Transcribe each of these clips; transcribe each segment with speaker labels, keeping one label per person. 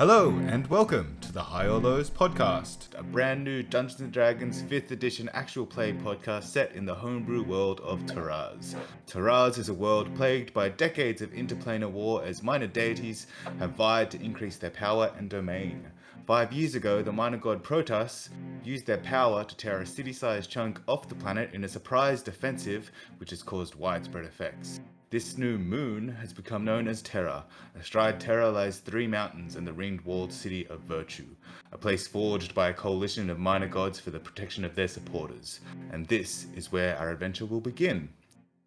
Speaker 1: Hello and welcome to the High or Lows podcast, a brand new Dungeons & Dragons 5th edition actual play podcast set in the homebrew world of Taraz. Taraz is a world plagued by decades of interplanar war as minor deities have vied to increase their power and domain. 5 years ago, the minor god Protoss used their power to tear a city-sized chunk off the planet in a surprise defensive which has caused widespread effects. This new moon has become known as Terra. Astride Terra lies 3 mountains and the ringed walled city of Virtue, a place forged by a coalition of minor gods for the protection of their supporters. And this is where our adventure will begin.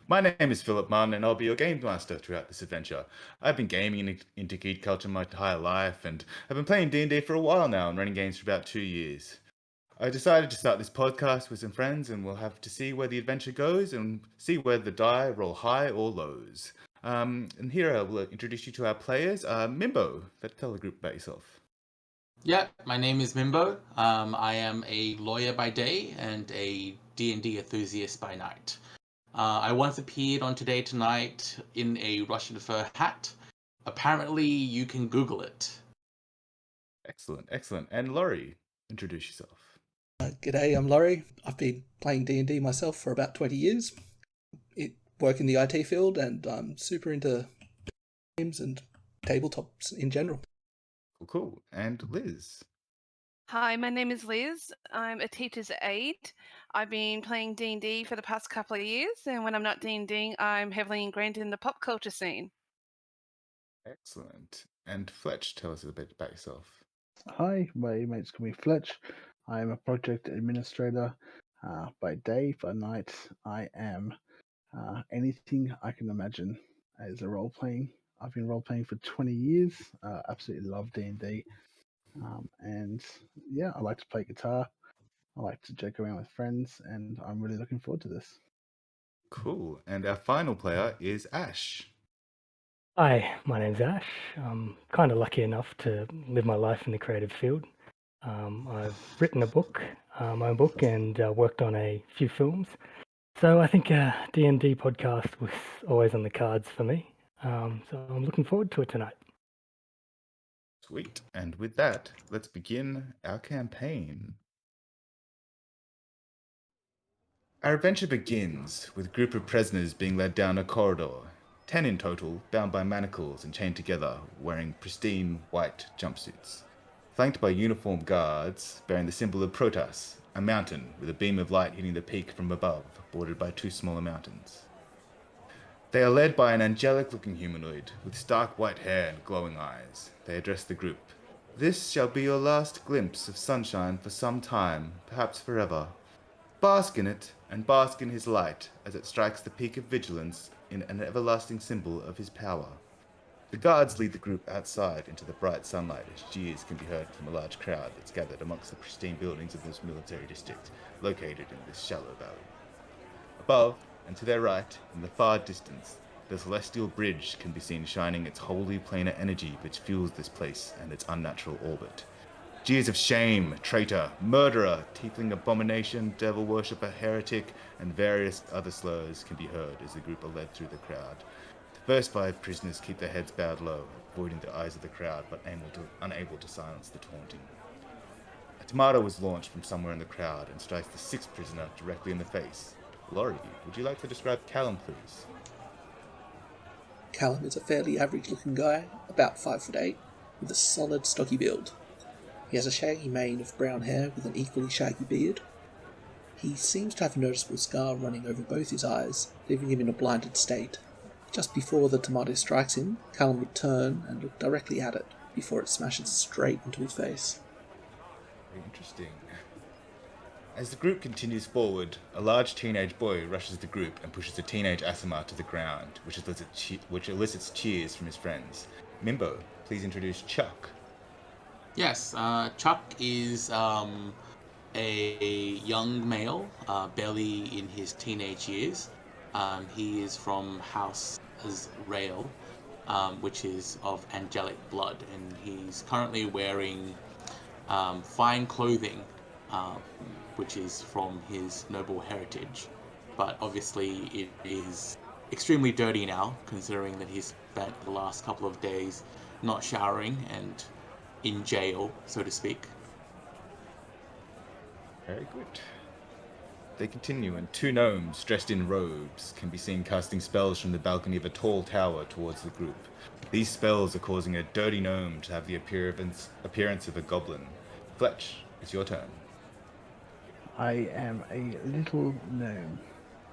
Speaker 1: My name is Philip Munn, and I'll be your game master throughout this adventure. I've been gaming into geek culture my entire life, and I've been playing D&D for a while now and running games for about 2 years. I decided to start this podcast with some friends, and we'll have to see where the adventure goes and see whether the die roll high or lows. And here I will introduce you to our players. Mimbo, let's tell the group about yourself.
Speaker 2: Yeah, my name is Mimbo. I am a lawyer by day and a D&D enthusiast by night. I once appeared on Today Tonight in a Russian fur hat. Apparently, you can Google it.
Speaker 1: Excellent, excellent. And Laurie, introduce yourself.
Speaker 3: G'day, I'm Laurie. I've been playing D&D myself for about 20 years. Work in the IT field, and I'm super into games and tabletops in general.
Speaker 1: Cool. And Liz.
Speaker 4: Hi, my name is Liz. I'm a teacher's aide. I've been playing D&D for the past couple of years, and when I'm not D&Ding, I'm heavily ingrained in the pop culture scene.
Speaker 1: Excellent. And Fletch, tell us a bit about yourself.
Speaker 5: Hi, my mates call me Fletch. I am a project administrator by day. By night, I am anything I can imagine as a role playing. I've been role playing for 20 years. Absolutely love D&D, and yeah, I like to play guitar. I like to joke around with friends, and I'm really looking forward to this.
Speaker 1: Cool. And our final player is Ash.
Speaker 6: Hi, my name's Ash. I'm kind of lucky enough to live my life in the creative field. I've written a book, my own book, and worked on a few films. So I think a D&D podcast was always on the cards for me. So I'm looking forward to it tonight.
Speaker 1: Sweet. And with that, let's begin our campaign. Our adventure begins with a group of prisoners being led down a corridor. 10 in total, bound by manacles and chained together, wearing pristine white jumpsuits. Flanked by uniformed guards bearing the symbol of Protoss, a mountain with a beam of light hitting the peak from above, bordered by 2 smaller mountains. They are led by an angelic-looking humanoid with stark white hair and glowing eyes. They address the group. This shall be your last glimpse of sunshine for some time, perhaps forever. Bask in it, and bask in his light as it strikes the peak of vigilance in an everlasting symbol of his power. The guards lead the group outside into the bright sunlight as jeers can be heard from a large crowd that's gathered amongst the pristine buildings of this military district, located in this shallow valley. Above, and to their right, in the far distance, the celestial bridge can be seen shining its holy planar energy which fuels this place and its unnatural orbit. Jeers of shame, traitor, murderer, tiefling abomination, devil worshipper, heretic, and various other slurs can be heard as the group are led through the crowd. The first 5 prisoners keep their heads bowed low, avoiding the eyes of the crowd but unable to silence the taunting. A tomato was launched from somewhere in the crowd and strikes the 6th prisoner directly in the face. Laurie, would you like to describe Callum, please?
Speaker 3: Callum is a fairly average-looking guy, about 5'8", with a solid, stocky build. He has a shaggy mane of brown hair with an equally shaggy beard. He seems to have a noticeable scar running over both his eyes, leaving him in a blinded state. Just before the tomato strikes him, Callum would turn and look directly at it before it smashes straight into his face.
Speaker 1: Very interesting. As the group continues forward, a large teenage boy rushes the group and pushes a teenage Asimar to the ground, which elicits cheers from his friends. Mimbo, please introduce Chuck.
Speaker 2: Yes, Chuck is a young male, barely in his teenage years. He is from House Azrael, which is of angelic blood, and he's currently wearing fine clothing, which is from his noble heritage. But obviously it is extremely dirty now, considering that he's spent the last couple of days not showering and in jail, so to speak.
Speaker 1: Very good. They continue, and two gnomes dressed in robes can be seen casting spells from the balcony of a tall tower towards the group. These spells are causing a dirty gnome to have the appearance of a goblin. Fletch, it's your turn.
Speaker 5: I am a little gnome,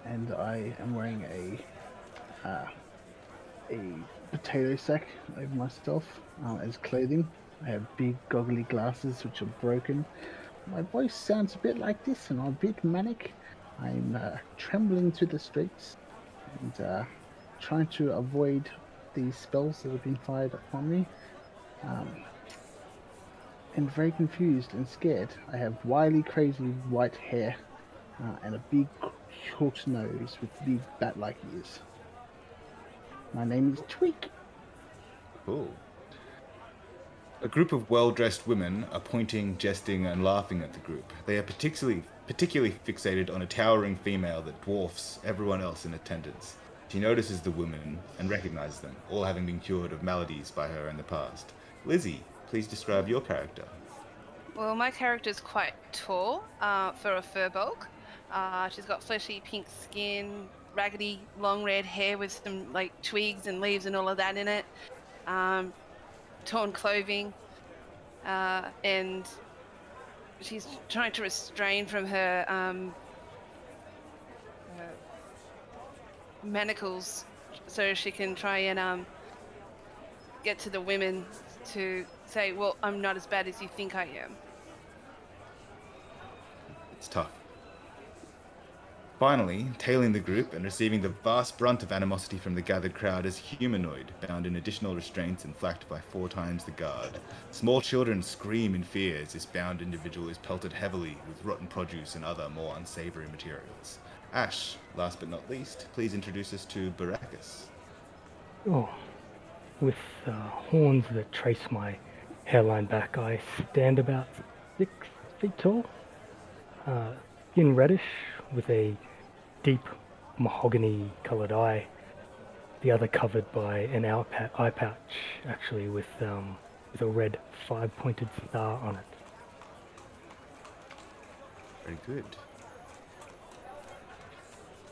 Speaker 5: and I am wearing a potato sack over myself as clothing. I have big goggly glasses which are broken. My voice sounds a bit like this, and I'm a bit manic. I'm trembling through the streets and trying to avoid these spells that have been fired upon me. Um, and very confused and scared. I have wily, crazy white hair and a big hooked nose with big bat-like ears. My name is Tweak.
Speaker 1: Cool. A group of well-dressed women are pointing, jesting, and laughing at the group. They are particularly fixated on a towering female that dwarfs everyone else in attendance. She notices the women and recognizes them, all having been cured of maladies by her in the past. Lizzie, please describe your character.
Speaker 4: Well, my character's quite tall for a furbolg. She's got fleshy pink skin, raggedy long red hair with some like twigs and leaves and all of that in it, torn clothing, and she's trying to restrain from her manacles so she can try and get to the women to say, well, I'm not as bad as you think I am.
Speaker 1: It's tough. Finally, tailing the group and receiving the vast brunt of animosity from the gathered crowd is Humanoid, bound in additional restraints and flanked by 4 times the guard. Small children scream in fear as this bound individual is pelted heavily with rotten produce and other more unsavory materials. Ash, last but not least, please introduce us to Baracus.
Speaker 6: Oh, with horns that trace my hairline back, I stand about 6 feet tall, skin reddish with a deep mahogany coloured eye, the other covered by an eye pouch, actually, with a red 5-pointed star on it.
Speaker 1: Very good.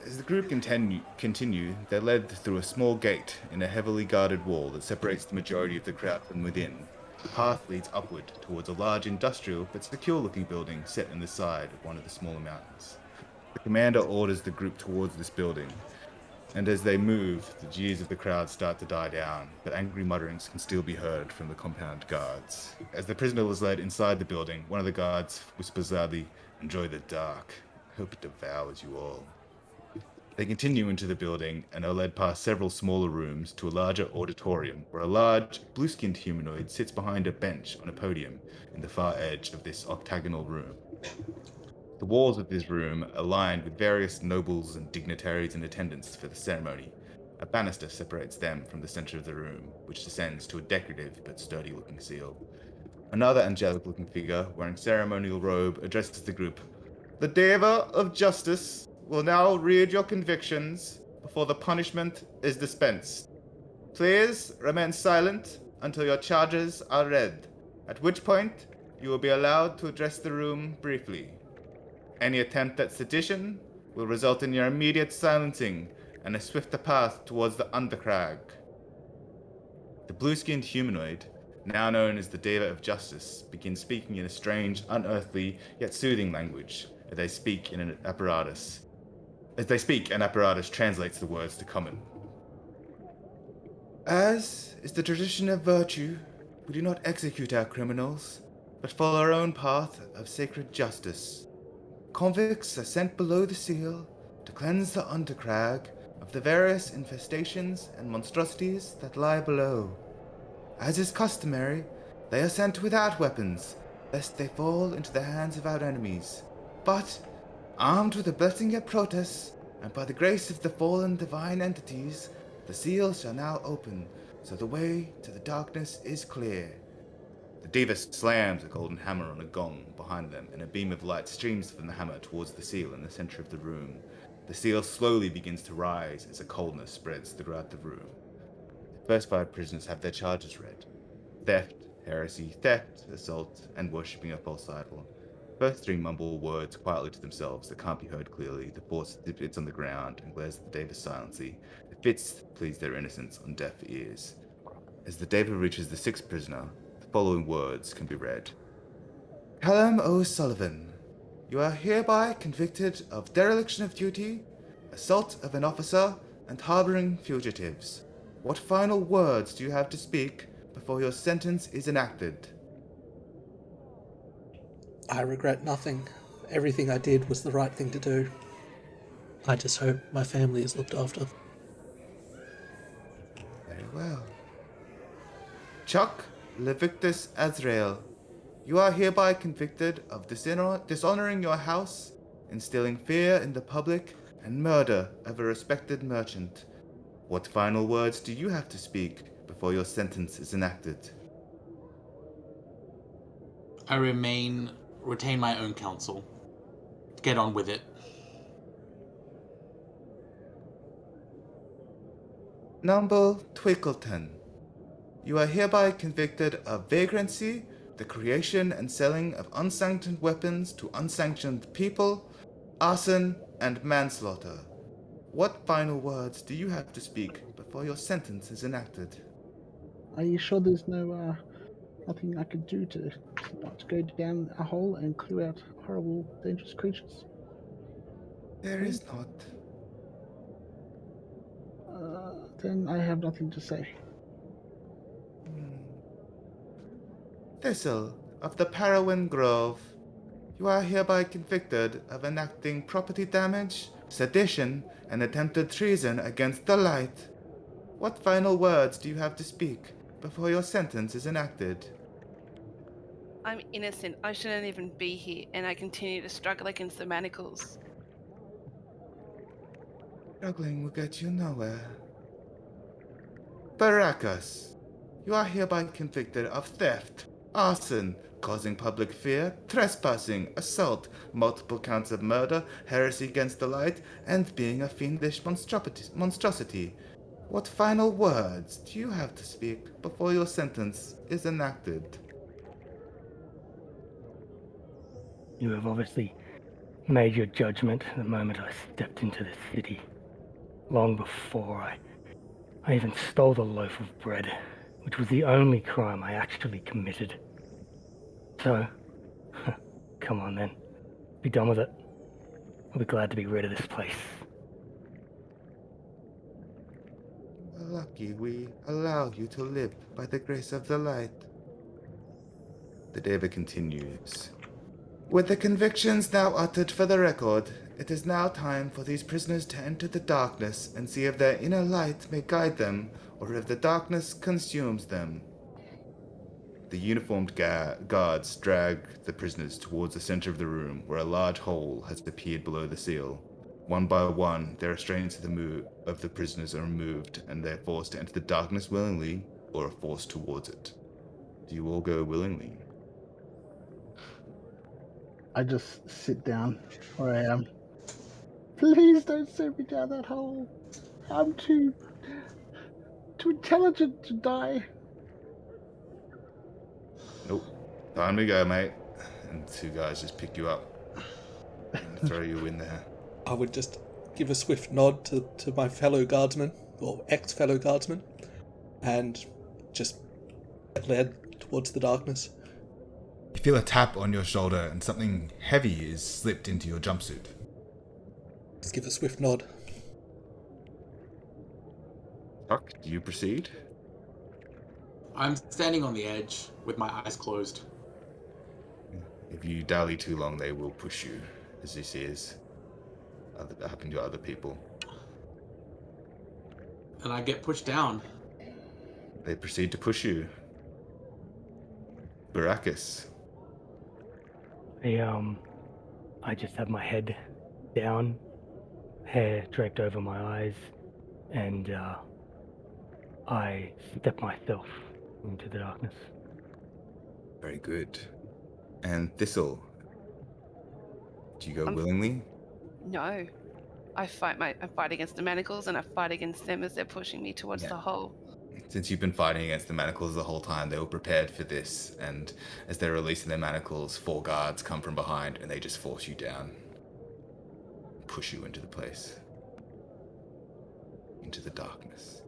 Speaker 1: As the group continue, they're led through a small gate in a heavily guarded wall that separates the majority of the crowd from within. The path leads upward towards a large industrial but secure-looking building set in the side of one of the smaller mountains. The commander orders the group towards this building, and as they move, the jeers of the crowd start to die down, but angry mutterings can still be heard from the compound guards. As the prisoner is led inside the building, one of the guards whispers loudly, "Enjoy the dark. Hope it devours you all." They continue into the building and are led past several smaller rooms to a larger auditorium where a large, blue-skinned humanoid sits behind a bench on a podium in the far edge of this octagonal room. The walls of this room are lined with various nobles and dignitaries in attendance for the ceremony. A banister separates them from the center of the room, which descends to a decorative but sturdy-looking seal. Another angelic-looking figure, wearing ceremonial robe, addresses the group. "The Deva of Justice will now read your convictions before the punishment is dispensed. Please remain silent until your charges are read, at which point you will be allowed to address the room briefly. Any attempt at sedition will result in your immediate silencing and a swifter path towards the Undercrag." The blue-skinned humanoid, now known as the Deva of Justice, begins speaking in a strange, unearthly, yet soothing language as they speak, an apparatus translates the words to common. "As is the tradition of virtue, we do not execute our criminals, but follow our own path of sacred justice. Convicts are sent below the seal to cleanse the Undercrag of the various infestations and monstrosities that lie below. As is customary, they are sent without weapons, lest they fall into the hands of our enemies. But, armed with the blessing of Protus, and by the grace of the fallen divine entities, the seal shall now open, so the way to the darkness is clear." The Deva slams a golden hammer on a gong behind them, and a beam of light streams from the hammer towards the seal in the center of the room. The seal slowly begins to rise as a coldness spreads throughout the room. The first 5 prisoners have their charges read: theft, heresy, theft, assault, and worshipping a false idol. First three mumble words quietly to themselves that can't be heard clearly. The force dips on the ground and glares at the Davis silently. The fits please their innocence on deaf ears. As the David reaches the sixth prisoner, the following words can be read. Callum O'Sullivan, you are hereby convicted of dereliction of duty, assault of an officer, and harboring fugitives. What final words do you have to speak before your sentence is enacted?
Speaker 3: I regret nothing. Everything I did was the right thing to do. I just hope my family is looked after.
Speaker 1: Very well. Chuck Levictus Azrael, you are hereby convicted of dishonoring your house, instilling fear in the public, and murder of a respected merchant. What final words do you have to speak before your sentence is enacted?
Speaker 2: I retain my own counsel. Get on with it.
Speaker 1: Numble Twinkleton, you are hereby convicted of vagrancy, the creation and selling of unsanctioned weapons to unsanctioned people, arson, and manslaughter. What final words do you have to speak before your sentence is enacted?
Speaker 5: Are you sure there's nothing I could do to not go down a hole and clear out horrible, dangerous creatures?
Speaker 1: There is not.
Speaker 5: Then I have nothing to say.
Speaker 1: Thistle of the Parawan Grove, you are hereby convicted of enacting property damage, sedition, and attempted treason against the light. What final words do you have to speak before your sentence is enacted?
Speaker 4: I'm innocent. I shouldn't even be here, and I continue to struggle against the manacles.
Speaker 1: Struggling will get you nowhere. Baracus, you are hereby convicted of theft, arson, causing public fear, trespassing, assault, multiple counts of murder, heresy against the light, and being a fiendish monstrosity. What final words do you have to speak before your sentence is enacted?
Speaker 6: You have obviously made your judgment the moment I stepped into this city. Long before I even stole the loaf of bread, which was the only crime I actually committed. So, come on then. Be done with it. I'll be glad to be rid of this place.
Speaker 1: Lucky we allow you to live by the grace of the light. The David continues. With the convictions now uttered for the record, it is now time for these prisoners to enter the darkness and see if their inner light may guide them, or if the darkness consumes them. The uniformed guards drag the prisoners towards the center of the room, where a large hole has appeared below the seal. One by one, the restraints of the prisoners are removed, and they are forced to enter the darkness willingly, or are forced towards it. Do you all go willingly?
Speaker 5: I just sit down where I am. Please don't send me down that hole. I'm too intelligent to die.
Speaker 1: Nope. Time to go, mate. And two guys just pick you up and throw you in there.
Speaker 3: I would just give a swift nod to my fellow guardsman, or ex-fellow guardsman, and just get led towards the darkness.
Speaker 1: You feel a tap on your shoulder and something heavy is slipped into your jumpsuit.
Speaker 3: Just give a swift nod.
Speaker 1: Chuck, do you proceed?
Speaker 2: I'm standing on the edge with my eyes closed.
Speaker 1: If you dally too long, they will push you, as this is happening to other people.
Speaker 2: And I get pushed down.
Speaker 1: They proceed to push you. Baracus.
Speaker 6: I just have my head down, hair draped over my eyes, and I step myself into the darkness.
Speaker 1: Very good. And Thistle. Do you go willingly?
Speaker 4: No. I fight against the manacles, and I fight against them as they're pushing me towards the hole.
Speaker 1: Since you've been fighting against the manacles the whole time, they were prepared for this, and as they're releasing their manacles, 4 guards come from behind and they just force you down. Push you into the place. Into the darkness.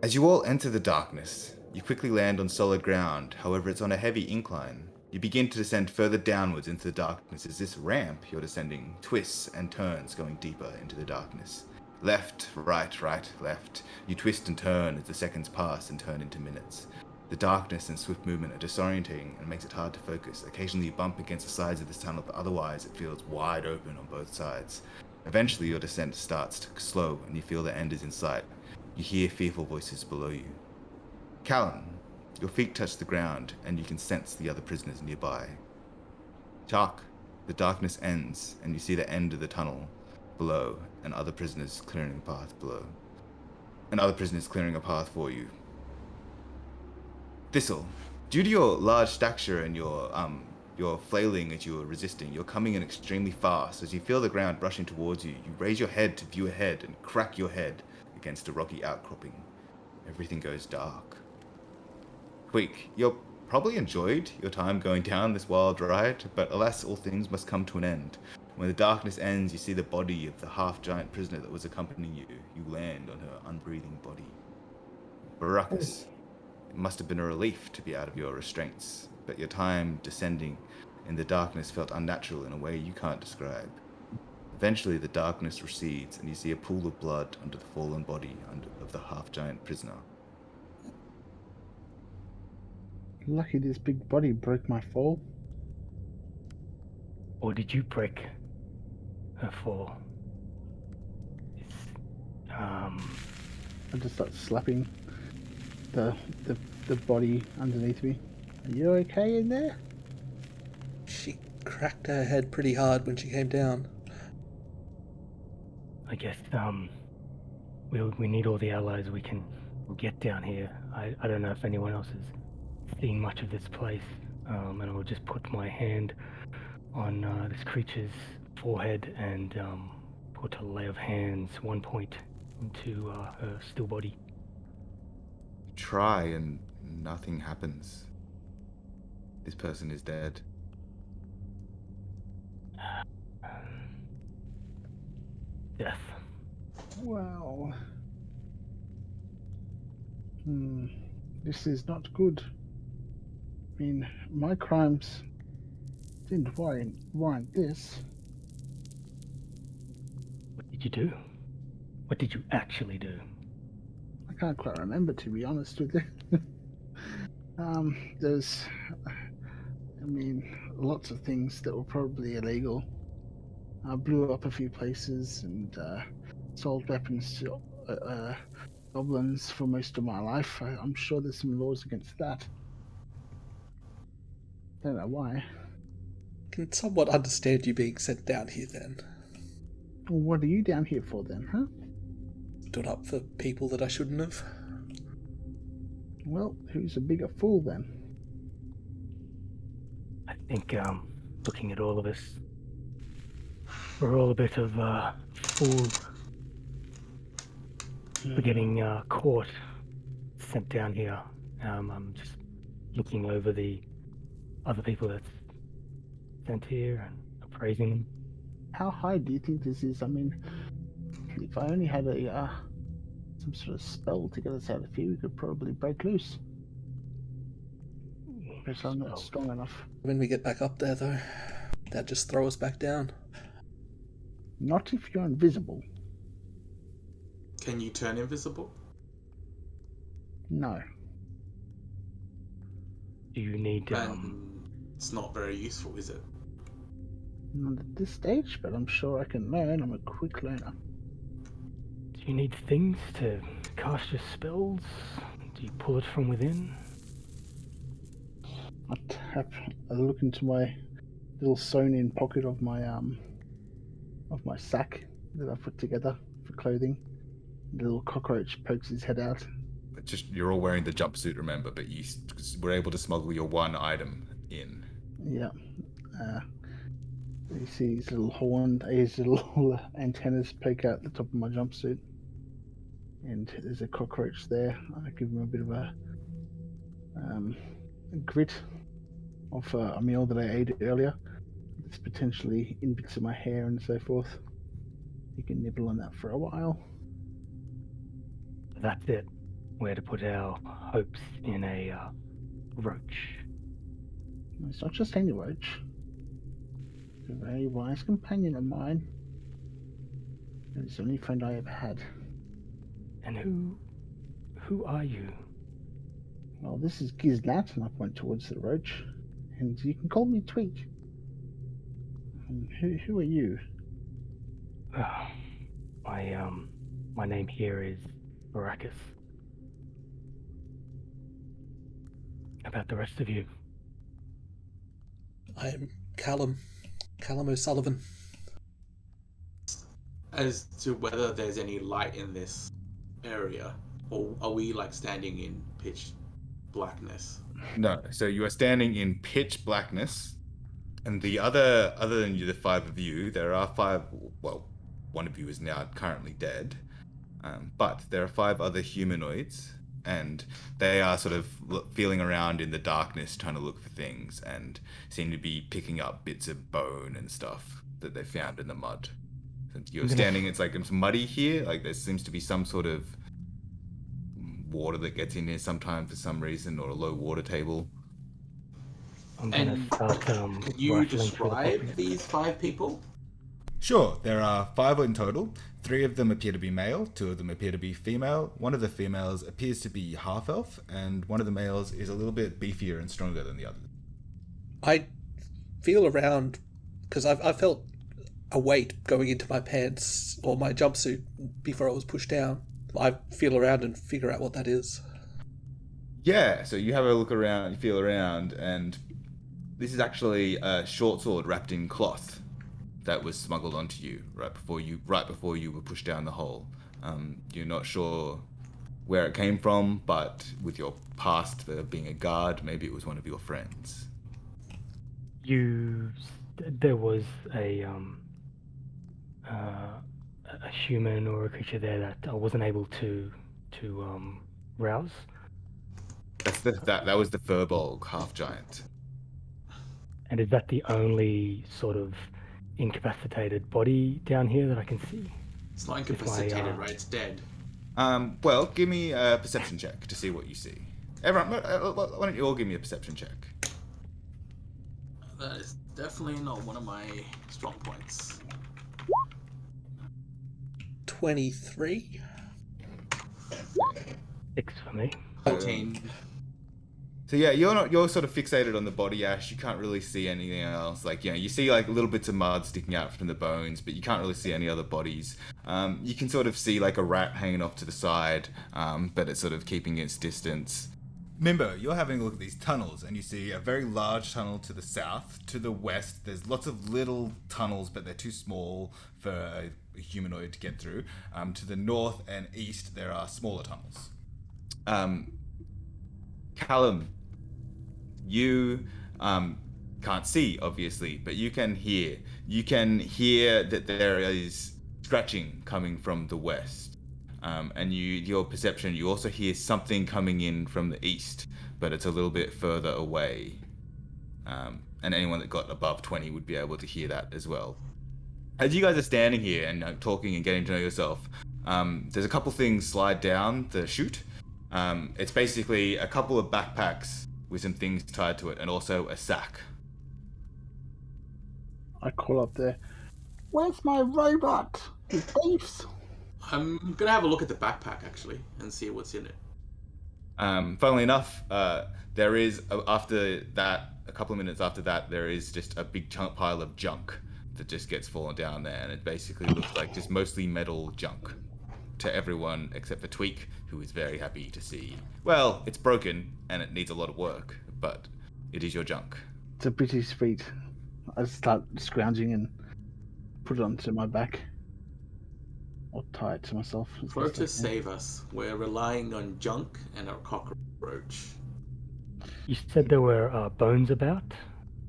Speaker 1: As you all enter the darkness, you quickly land on solid ground, however it's on a heavy incline. You begin to descend further downwards into the darkness as this ramp you're descending twists and turns, going deeper into the darkness. Left, right, right, left. You twist and turn as the seconds pass and turn into minutes. The darkness and swift movement are disorientating and makes it hard to focus. Occasionally you bump against the sides of this tunnel, but otherwise it feels wide open on both sides. Eventually your descent starts to slow and you feel the end is in sight. You hear fearful voices below you. Callan, your feet touch the ground and you can sense the other prisoners nearby. Chalk, the darkness ends and you see the end of the tunnel below and other prisoners clearing a path below. And other prisoners clearing a path for you. Thistle, due to your large stature and your flailing as you are resisting, you're coming in extremely fast. As you feel the ground rushing towards you, you raise your head to view ahead and crack your head against a rocky outcropping. Everything goes dark. Queek, you're probably enjoyed your time going down this wild ride, but alas, all things must come to an end. When the darkness ends, you see the body of the half-giant prisoner that was accompanying you. You land on her unbreathing body. Baracus, it must have been a relief to be out of your restraints, but your time descending in the darkness felt unnatural in a way you can't describe. Eventually, the darkness recedes, and you see a pool of blood under the fallen body of the half-giant prisoner.
Speaker 5: Lucky this big body broke my fall.
Speaker 6: Or did you break her fall? It's,
Speaker 5: I just start slapping the body underneath me. Are you okay in there?
Speaker 3: She cracked her head pretty hard when she came down.
Speaker 6: I guess we need all the allies we can get down here. I don't know if anyone else has seen much of this place, and I'll just put my hand on this creature's forehead and put a lay of hands, one point into her still body.
Speaker 1: Try and nothing happens. This person is dead.
Speaker 6: Death.
Speaker 5: Well, this is not good. I mean, my crimes didn't warrant this.
Speaker 6: What did you do? What did you actually do?
Speaker 5: I can't quite remember, to be honest with you. There's, lots of things that were probably illegal. I blew up a few places and sold weapons to goblins for most of my life. I'm sure there's some laws against that. Don't know why.
Speaker 3: Can somewhat understand you being sent down here then.
Speaker 5: Well, what are you down here for then, huh?
Speaker 3: Stood up for people that I shouldn't have.
Speaker 5: Well, who's a bigger fool then?
Speaker 6: I think looking at all of us, we're all a bit of fools. We're getting caught, sent down here. I'm just looking over the other people that's sent here and appraising them.
Speaker 5: How high do you think this is? I mean, if I only had a some sort of spell to get us out of here, we could probably break loose. But I'm not strong enough.
Speaker 3: When we get back up there, though, that'd just throw us back down.
Speaker 5: Not if you're invisible.
Speaker 2: Can you turn invisible?
Speaker 5: No.
Speaker 6: Do you need
Speaker 2: It's not very useful, is it?
Speaker 5: Not at this stage, but I'm sure I can learn. I'm a quick learner.
Speaker 6: Do you need things to cast your spells? Do you pull it from within?
Speaker 5: I look into my little sewn-in pocket of my sack that I put together for clothing. The little cockroach pokes his head out.
Speaker 1: Just you're all wearing the jumpsuit, remember, but you were able to smuggle your one item in.
Speaker 5: Yeah. You see his little horn, his little antennas poke out the top of my jumpsuit. and there's a cockroach there. I give him a bit of a grit of a meal that I ate earlier. It's potentially in bits of my hair and so forth. You can nibble on that for a while.
Speaker 6: That's it. We're to put our hopes in a roach.
Speaker 5: It's not just any roach. It's a very wise companion of mine. And it's the only friend I ever had.
Speaker 6: And who are you?
Speaker 5: Well, this is Gizlat, and I point towards the roach. And you can call me Tweak. Who are you?
Speaker 6: My name here is Baracus. About the rest of you?
Speaker 3: I am Callum O'Sullivan.
Speaker 2: As to whether there's any light in this area, or are we like standing in pitch blackness?
Speaker 1: No, so you are standing in pitch blackness, and other than you, the five of you, there are five. Well, one of you is now currently dead, but there are five other humanoids, and they are sort of feeling around in the darkness, trying to look for things, and seem to be picking up bits of bone and stuff that they found in the mud. You're standing, it's like it's muddy here, like there seems to be some sort of water that gets in here sometimes for some reason, or a low water table.
Speaker 6: I'm gonna start
Speaker 2: Can you
Speaker 6: rifling through the
Speaker 2: describe
Speaker 6: pockets.
Speaker 2: these five people?
Speaker 1: Sure, there are five in total. Three of them appear to be male, two of them appear to be female. One of the females appears to be half-elf, and one of the males is a little bit beefier and stronger than the others.
Speaker 3: I feel around because I felt a weight going into my pants or my jumpsuit before I was pushed down. I feel around and figure out what that is.
Speaker 1: Yeah, so you have a look around, you feel around, and this is actually a short sword wrapped in cloth that was smuggled onto you right before you were pushed down the hole. You're not sure where it came from, but with your past of being a guard, maybe it was one of your friends.
Speaker 6: There was a human or a creature there that I wasn't able to rouse.
Speaker 1: That was the Furbolg half giant.
Speaker 6: And is that the only sort of incapacitated body down here that I can see?
Speaker 2: It's not incapacitated, right? It's dead.
Speaker 1: Well, give me a perception check to see what you see. Everyone, why don't you all give me a perception check?
Speaker 2: That is definitely not one of my strong points.
Speaker 3: 23.
Speaker 6: 6 for me.
Speaker 2: 14.
Speaker 1: So yeah, you're sort of fixated on the body, Ash. You can't really see anything else. Like, you see like little bits of mud sticking out from the bones, but you can't really see any other bodies. You can sort of see like a rat hanging off to the side, but it's sort of keeping its distance. Remember, you're having a look at these tunnels, and you see a very large tunnel to the south. To the west, there's lots of little tunnels, but they're too small for a humanoid to get through. To the north and east, there are smaller tunnels. Callum, you can't see, obviously, but you can hear. You can hear that there is scratching coming from the west. And your perception, you also hear something coming in from the east, but it's a little bit further away. And anyone that got above 20 would be able to hear that as well. As you guys are standing here and talking and getting to know yourself, there's a couple things slide down the chute. It's basically a couple of backpacks with some things tied to it, and also a sack.
Speaker 5: I call up there. Where's my robot? He thieves.
Speaker 2: I'm gonna have a look at the backpack actually and see what's in it.
Speaker 1: Funnily enough, there is after that, a couple of minutes after that, there is just a big pile of junk that just gets fallen down there, and it basically looks like just mostly metal junk to everyone except for Tweak, who is very happy to see. Well, it's broken and it needs a lot of work, but it is your junk.
Speaker 5: It's a British feat. I start scrounging and put it onto my back. Or tie it to myself.
Speaker 2: Protus, save us. We're relying on junk and a cockroach.
Speaker 6: You said there were bones about.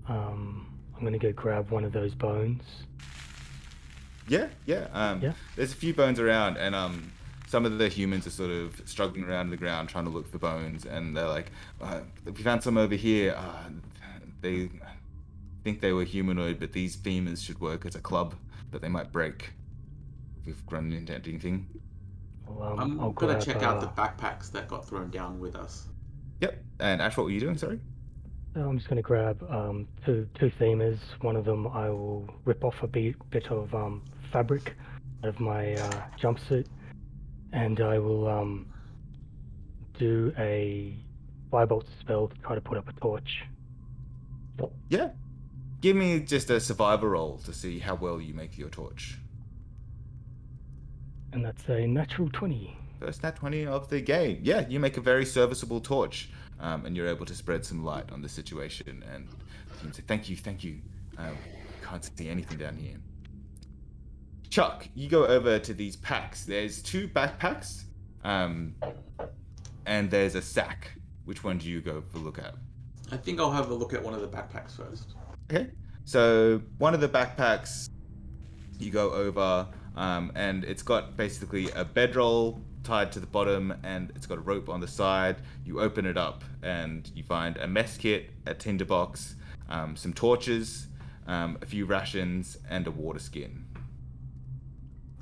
Speaker 6: I'm gonna go grab one of those bones.
Speaker 1: Yeah. There's a few bones around, and some of the humans are sort of struggling around the ground trying to look for bones, and they're like, we found some over here. They think they were humanoid, but these femurs should work as a club, but they might break if we've run into anything.
Speaker 6: I'll
Speaker 2: I'm gonna
Speaker 6: grab.
Speaker 2: check out the backpacks that got thrown down with us.
Speaker 1: Yep. And Ash, what were you doing? Sorry.
Speaker 6: I'm just going to grab two themers. One of them I will rip off a bit of fabric out of my jumpsuit, and I will do a firebolt spell to try to put up a torch.
Speaker 1: Yeah. Give me just a survivor roll to see how well you make your torch.
Speaker 6: And that's a natural 20.
Speaker 1: First nat 20 of the game. Yeah, you make a very serviceable torch, and you're able to spread some light on the situation. And you say, thank you. Can't see anything down here. Chuck, you go over to these packs. There's 2 backpacks, and there's a sack. Which one do you go for a look at?
Speaker 2: I think I'll have a look at one of the backpacks first.
Speaker 1: Okay. So one of the backpacks, you go over, and it's got basically a bedroll tied to the bottom, and it's got a rope on the side. You open it up, and you find a mess kit, a tinderbox, some torches, a few rations, and a water skin.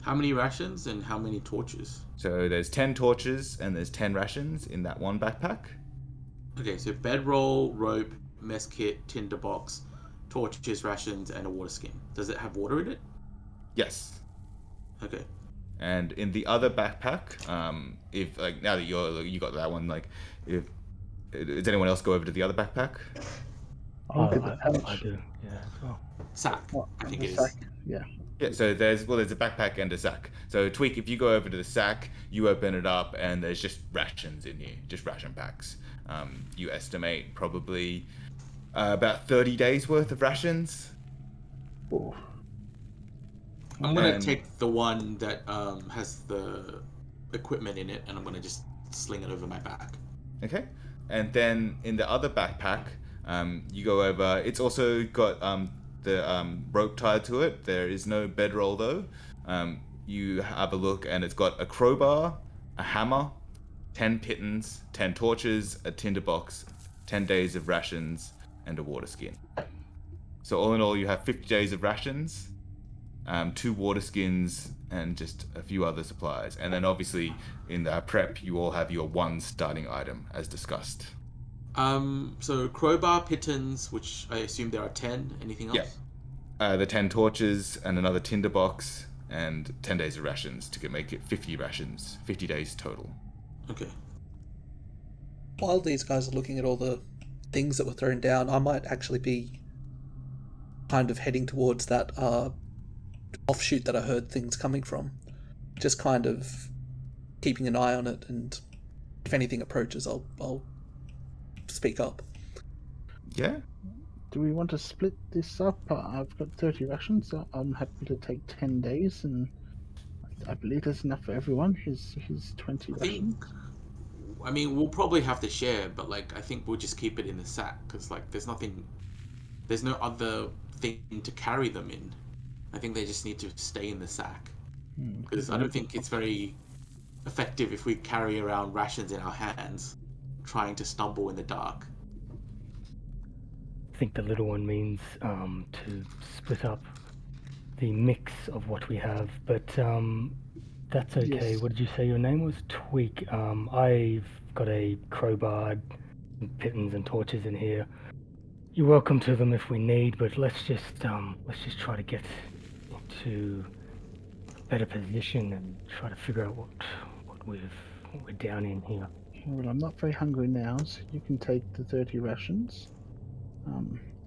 Speaker 2: How many rations and how many torches?
Speaker 1: So there's 10 torches and there's 10 rations in that one backpack.
Speaker 2: Okay, so bedroll, rope, mess kit, tinderbox, torches, rations, and a water skin. Does it have water in it?
Speaker 1: Yes.
Speaker 2: Okay.
Speaker 1: And in the other backpack, if like now that you got that one, like, if does anyone else go over to the other backpack?
Speaker 5: I'll get the pouch.
Speaker 6: I do, yeah, as well.
Speaker 2: Sack, I think
Speaker 5: the
Speaker 2: it is.
Speaker 5: sack. Yeah.
Speaker 1: Yeah, so there's a backpack and a sack. So Tweak, if you go over to the sack, you open it up and there's just rations in here, just ration packs. You estimate probably about 30 days worth of rations.
Speaker 5: Oh.
Speaker 2: I'm gonna take the one that has the equipment in it, and I'm gonna just sling it over my back.
Speaker 1: Okay. And then in the other backpack, you go over. It's also got the rope tied to it. There is no bedroll though. You have a look, and it's got a crowbar, a hammer, 10 pitons, 10 torches, a tinderbox, 10 days of rations, and a water skin. So all in all, you have 50 days of rations, 2 water skins, and just a few other supplies. And then obviously in the prep, you all have your 1 starting item as discussed.
Speaker 2: So crowbar, pitons, which I assume there are 10. Anything else?
Speaker 1: Yeah. The 10 torches and another tinderbox and 10 days of rations to make it 50 rations, 50 days total.
Speaker 2: Okay.
Speaker 3: While these guys are looking at all the things that were thrown down, I might actually be kind of heading towards that offshoot that I heard things coming from. Just kind of keeping an eye on it, and if anything approaches, I'll speak up.
Speaker 1: Yeah.
Speaker 5: Do we want to split this up? I've got 30 rations, so I'm happy to take 10 days, and I believe there's enough for everyone. Here's 20 rations.
Speaker 2: I mean, we'll probably have to share, but like, I think we'll just keep it in the sack, because like, there's no other thing to carry them in. I think they just need to stay in the sack, because I don't think it's very effective if we carry around rations in our hands, trying to stumble in the dark.
Speaker 6: I think the little one means to split up the mix of what we have, but that's okay.
Speaker 5: Yes.
Speaker 6: What did you say your name was? Tweak. I've got a crowbar, pitons, and torches in here. You're welcome to them if we need, but let's just try to get into a better position and try to figure out what we're down in here.
Speaker 5: Well, I'm not very hungry now, so you can take the 30 rations.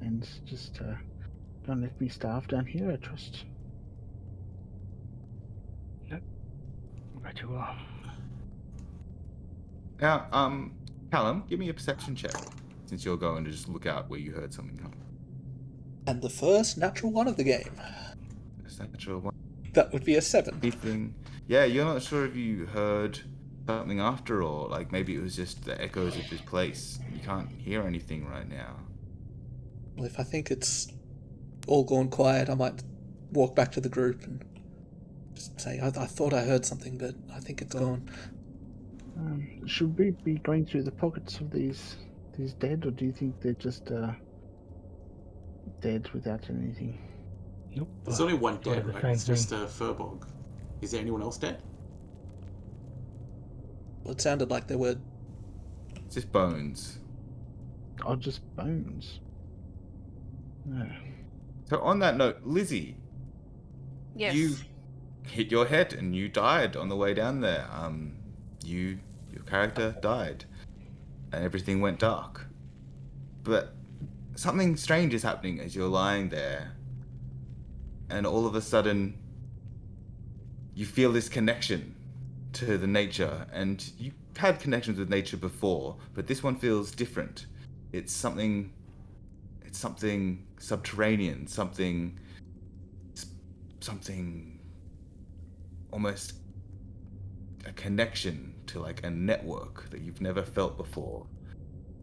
Speaker 5: And just don't let me starve down here, I trust.
Speaker 6: Nope. Right you are.
Speaker 1: Now, Callum, give me a perception check, since you're going to just look out where you heard something come.
Speaker 3: And the first natural one of the game.
Speaker 1: Is that natural one?
Speaker 3: That would be a 7.
Speaker 1: Anything? Yeah, you're not sure if you heard something after, or like maybe it was just the echoes of this place. You can't hear anything right now.
Speaker 3: Well, if I think it's all gone quiet, I might walk back to the group and Just say, I thought I heard something, but I think it's gone.
Speaker 5: Should we be going through the pockets of these dead, or do you think they're just dead without anything?
Speaker 6: Nope.
Speaker 2: There's only one
Speaker 6: Thought of
Speaker 2: dead,
Speaker 6: the
Speaker 2: right?
Speaker 6: same
Speaker 2: It's just
Speaker 6: thing.
Speaker 2: a Furbolg. Is there anyone else dead?
Speaker 3: Well, it sounded like there were.
Speaker 1: It's just bones.
Speaker 5: Oh, just bones. No.
Speaker 1: So on that note, Lizzie,
Speaker 4: Yes.
Speaker 1: you hit your head and you died on the way down there. Your character died, and everything went dark. But something strange is happening as you're lying there, and all of a sudden, you feel this connection to the nature, and you had connections with nature before, but this one feels different. It's something subterranean, something almost a connection to like a network that you've never felt before.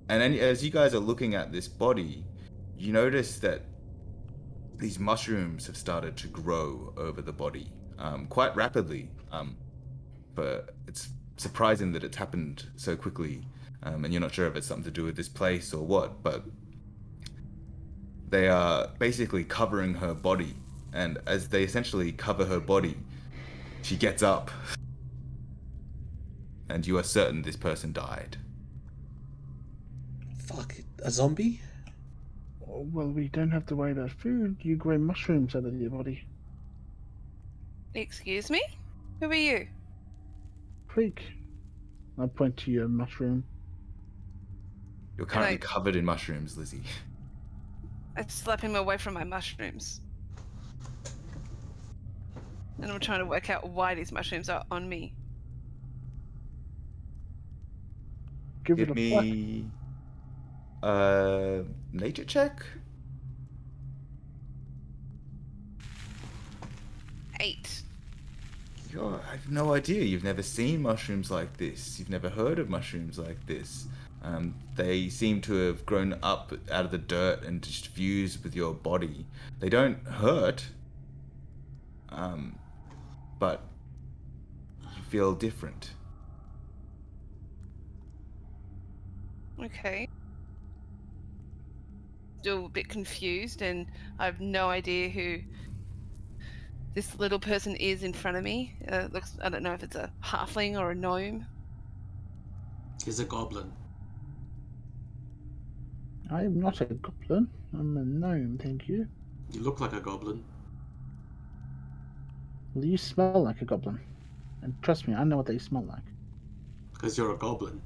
Speaker 1: And then as you guys are looking at this body, you notice that these mushrooms have started to grow over the body quite rapidly. But it's surprising that it's happened so quickly, and you're not sure if it's something to do with this place or what, but they are basically covering her body. And as they essentially cover her body, she gets up. And you are certain this person died.
Speaker 3: Fuck, a zombie?
Speaker 5: Oh, well, we don't have to worry about food. You grow mushrooms out of your body.
Speaker 4: Excuse me? Who are you?
Speaker 5: Freak. I point to your mushroom.
Speaker 1: You're
Speaker 4: Can
Speaker 1: currently
Speaker 4: I-
Speaker 1: covered in mushrooms, Lizzie.
Speaker 4: I slap him away from my mushrooms. And I'm trying to work out why these mushrooms are on me.
Speaker 5: Give it
Speaker 1: Give
Speaker 5: a fuck.
Speaker 1: me a nature check.
Speaker 4: 8.
Speaker 1: I have no idea. You've never seen mushrooms like this. You've never heard of mushrooms like this. They seem to have grown up out of the dirt and just fused with your body. They don't hurt, but you feel different.
Speaker 4: Okay. Still a bit confused, and I have no idea who this little person is in front of me. I don't know if it's a halfling or a gnome.
Speaker 2: He's a goblin.
Speaker 5: I am not a goblin. I'm a gnome, thank you.
Speaker 2: You look like a goblin.
Speaker 5: Well, you smell like a goblin. And trust me, I know what they smell like.
Speaker 2: Because you're a goblin.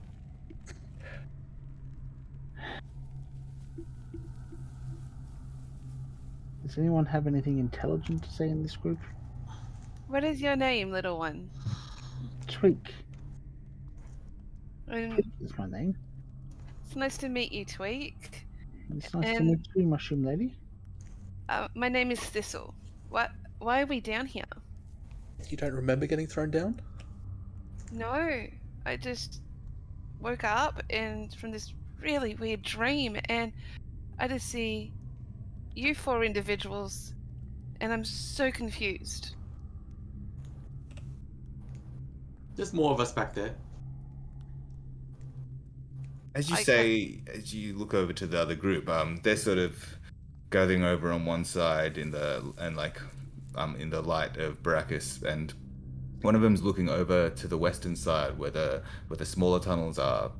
Speaker 5: Does anyone have anything intelligent to say in this group?
Speaker 4: What is your name, little one?
Speaker 5: Tweak
Speaker 4: Um,
Speaker 5: is my name.
Speaker 4: it's nice to meet you, Tweak.
Speaker 5: It's nice to
Speaker 4: And-
Speaker 5: meet you, mushroom lady.
Speaker 4: My name is Thistle. Why are we down here?
Speaker 3: You don't remember getting thrown down?
Speaker 4: No, I just woke up and from this really weird dream, and I just see you 4 individuals, and I'm so confused.
Speaker 2: There's more of us back there.
Speaker 1: As you
Speaker 4: I
Speaker 1: say, as you look over to the other group, they're sort of gathering over on one side in the light of Baracus, and one of them's looking over to the western side where the smaller tunnels are.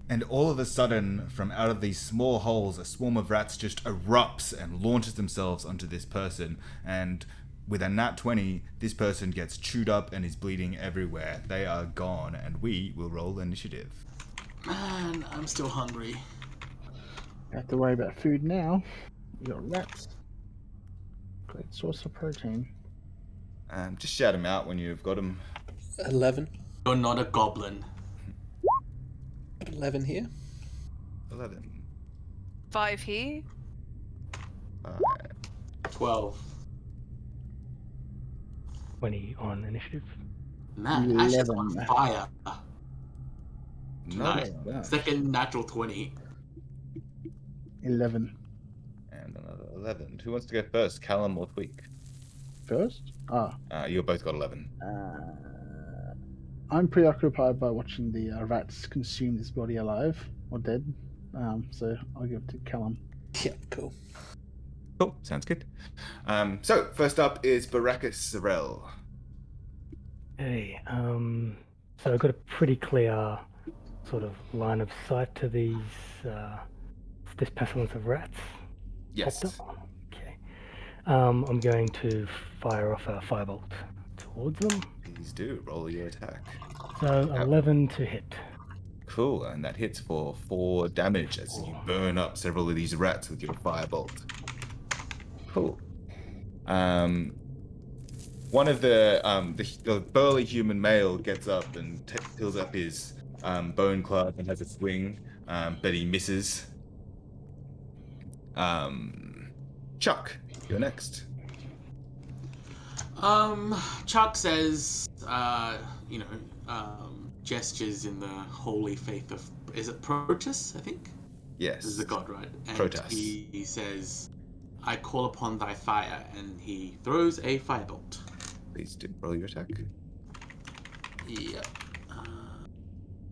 Speaker 1: And all of a sudden, from out of these small holes, a swarm of rats just erupts and launches themselves onto this person. And with a nat 20, this person gets chewed up and is bleeding everywhere. They are gone, and we will roll initiative.
Speaker 2: Man, I'm still hungry.
Speaker 5: You have to worry about food now. You got rats. Great source of protein.
Speaker 1: Just shout them out when you've got them.
Speaker 3: 11.
Speaker 2: You're not a goblin.
Speaker 3: 11 here.
Speaker 1: 11.
Speaker 4: 5 here.
Speaker 2: 12.
Speaker 6: 20 on initiative.
Speaker 2: Man, Ash is on
Speaker 5: 11.
Speaker 2: fire.
Speaker 1: Not
Speaker 2: Nice.
Speaker 1: enough.
Speaker 2: Second natural 20.
Speaker 5: 11.
Speaker 1: And another 11. Who wants to go first, Callum or Tweak?
Speaker 5: first?
Speaker 1: You both got 11.
Speaker 5: I'm preoccupied by watching the rats consume this body alive or dead. So I'll give it to Callum.
Speaker 3: Yeah, cool.
Speaker 1: Cool, sounds good. So first up is Baracus Sorel.
Speaker 6: Hey, so I've got a pretty clear sort of line of sight to this pestilence of rats.
Speaker 1: Yes.
Speaker 6: Okay. I'm going to fire off a firebolt towards them.
Speaker 1: Please do. Roll your attack.
Speaker 6: So 11 to hit.
Speaker 1: Cool, and that hits for 4 damage as you burn up several of these rats with your firebolt. Cool. One of the burly human male gets up and pulls up his bone club and has a swing, but he misses. Chuck, you're next.
Speaker 2: Chuck says, gestures in the holy faith of, is it Proteus, I think?
Speaker 1: Yes.
Speaker 2: This is the god, right? And
Speaker 1: Proteus.
Speaker 2: he says, I call upon thy fire, and he throws a firebolt.
Speaker 1: Please do. Roll your attack.
Speaker 2: Yep.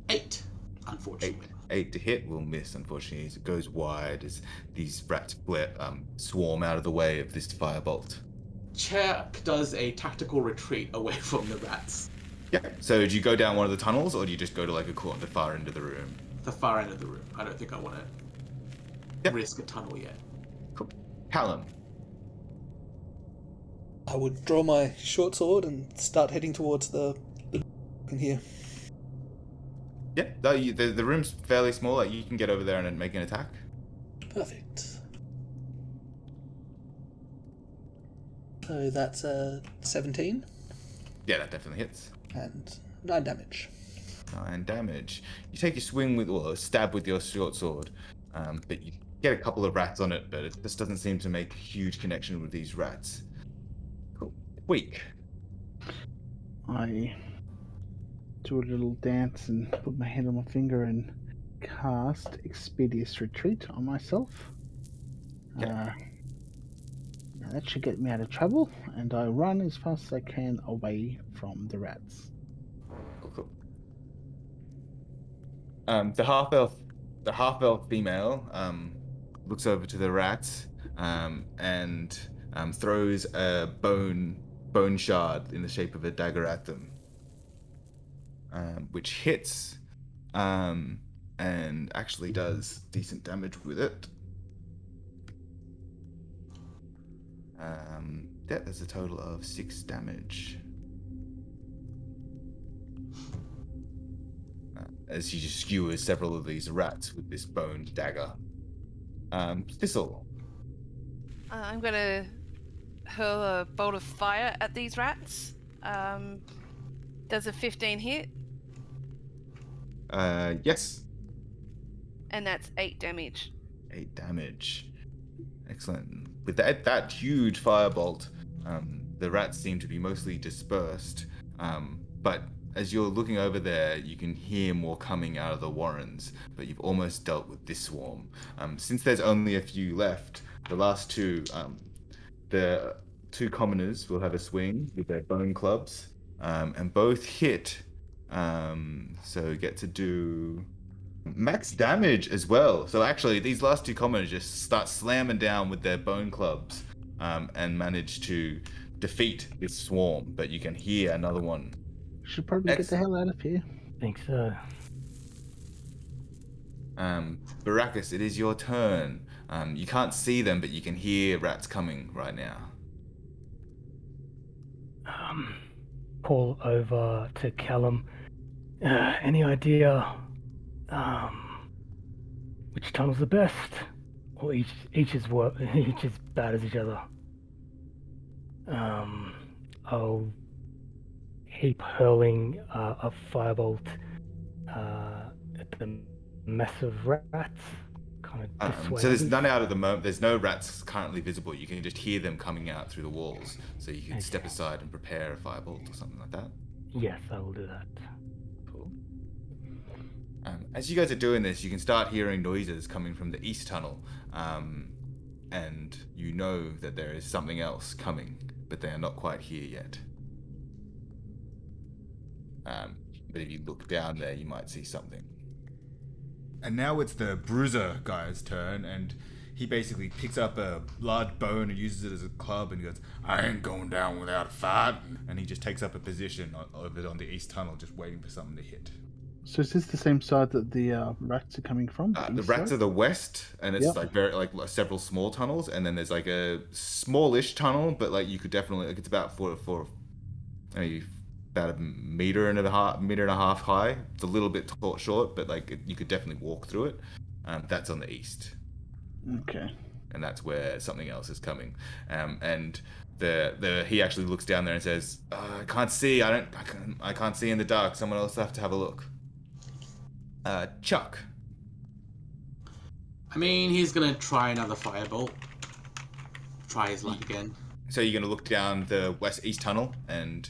Speaker 2: 8, unfortunately.
Speaker 1: 8 to hit will miss, unfortunately, as it goes wide as these rats swarm out of the way of this firebolt.
Speaker 2: Chuck does a tactical retreat away from the rats.
Speaker 1: Yeah. So do you go down one of the tunnels, or do you just go to like the far end of the room?
Speaker 2: The far end of the room. I don't think I want to risk a tunnel yet.
Speaker 1: Cool. Callum.
Speaker 3: I would draw my short sword and start heading towards the in here.
Speaker 1: Yeah. The room's fairly small. Like you can get over there and make an attack.
Speaker 3: Perfect. So that's 17.
Speaker 1: Yeah, that definitely hits.
Speaker 3: And 9 damage.
Speaker 1: 9 damage. You take a swing a stab with your short sword, but you get a couple of rats on it, but it just doesn't seem to make a huge connection with these rats. Cool. Weak.
Speaker 5: I do a little dance and put my hand on my finger and cast Expeditious Retreat on myself.
Speaker 1: Yeah.
Speaker 5: That should get me out of trouble, and I run as fast as I can away from the rats.
Speaker 1: Cool. The half elf female looks over to the rats and throws a bone shard in the shape of a dagger at them, which hits and actually does decent damage with it. There's a total of 6 damage. As he just skewers several of these rats with this bone dagger. Thistle.
Speaker 4: I'm going to hurl a bolt of fire at these rats. Does a 15 hit?
Speaker 1: Yes.
Speaker 4: And that's 8 damage.
Speaker 1: 8 damage. Excellent. With that huge firebolt, the rats seem to be mostly dispersed, but as you're looking over there, you can hear more coming out of the warrens, but you've almost dealt with this swarm. Since there's only a few left, the last two, the 2 commoners will have a swing with their bone clubs, and both hit, so get to do max damage as well. So actually, these last 2 commoners just start slamming down with their bone clubs, and manage to defeat this swarm, but you can hear another one.
Speaker 5: Should probably get the hell out of here.
Speaker 6: Think so.
Speaker 1: Baracus, it is your turn. You can't see them, but you can hear rats coming right now.
Speaker 6: Call over to Callum. Any idea which tunnel's the best? Or each is bad as each other? I'll keep hurling a firebolt at the mess of rats. Kind of
Speaker 1: so there's none out at the moment. There's no rats currently visible. You can just hear them coming out through the walls. So you can step aside and prepare a firebolt or something like that.
Speaker 6: Yes, I will do that.
Speaker 1: Cool. As you guys are doing this, you can start hearing noises coming from the east tunnel, and you know that there is something else coming but they are not quite here yet. But if you look down there, you might see something. And now it's the bruiser guy's turn, and he basically picks up a large bone and uses it as a club, and he goes, "I ain't going down without a fight." And he just takes up a position over on the east tunnel, just waiting for something to hit.
Speaker 5: So is this the same side that the rats are coming from?
Speaker 1: The rats are the west, and it's like very like several small tunnels, and then there's like a smallish tunnel, but like you could definitely like it's about maybe about a meter and a half high. It's a little bit short, but like you could definitely walk through it. That's on the east.
Speaker 5: Okay.
Speaker 1: And that's where something else is coming. And he actually looks down there and says, "I can't see. I can't see in the dark. Someone else will have to have a look." Chuck.
Speaker 2: I mean, he's gonna try another firebolt. Try his luck again.
Speaker 1: So you're gonna look down the east tunnel and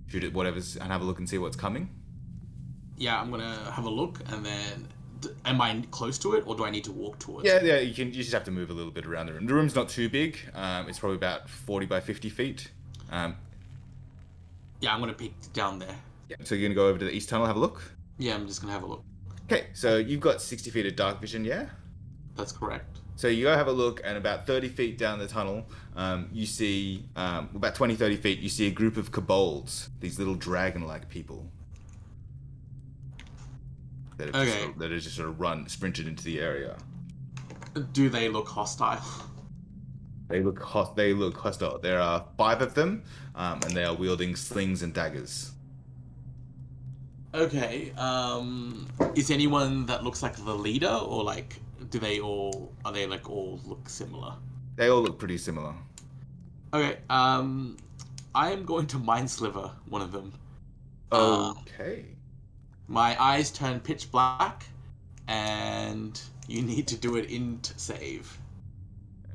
Speaker 1: shoot at whatever's and have a look and see what's coming?
Speaker 2: Yeah, I'm gonna have a look, and then am I close to it, or do I need to walk towards
Speaker 1: it?
Speaker 2: Yeah,
Speaker 1: you just have to move a little bit around the room. The room's not too big. It's probably about 40 by 50 feet.
Speaker 2: Yeah, I'm gonna peek down there.
Speaker 1: Yeah, so you're gonna go over to the east tunnel, have a look?
Speaker 2: Yeah, I'm just gonna have a look.
Speaker 1: Okay, so you've got 60 feet of dark vision, yeah?
Speaker 2: That's correct.
Speaker 1: So you go have a look, and about 30 feet down the tunnel, you see, about 20, 30 feet, you see a group of kobolds, these little dragon-like people. That are just sort of sprinted into the area.
Speaker 2: Do they look hostile?
Speaker 1: They look hostile. There are 5 of them, and they are wielding slings and daggers.
Speaker 2: Okay, is anyone that looks like the leader, or like, are they like all look similar?
Speaker 1: They all look pretty similar.
Speaker 2: Okay, I am going to mind sliver one of them.
Speaker 1: Okay.
Speaker 2: My eyes turn pitch black, and you need to do an int save.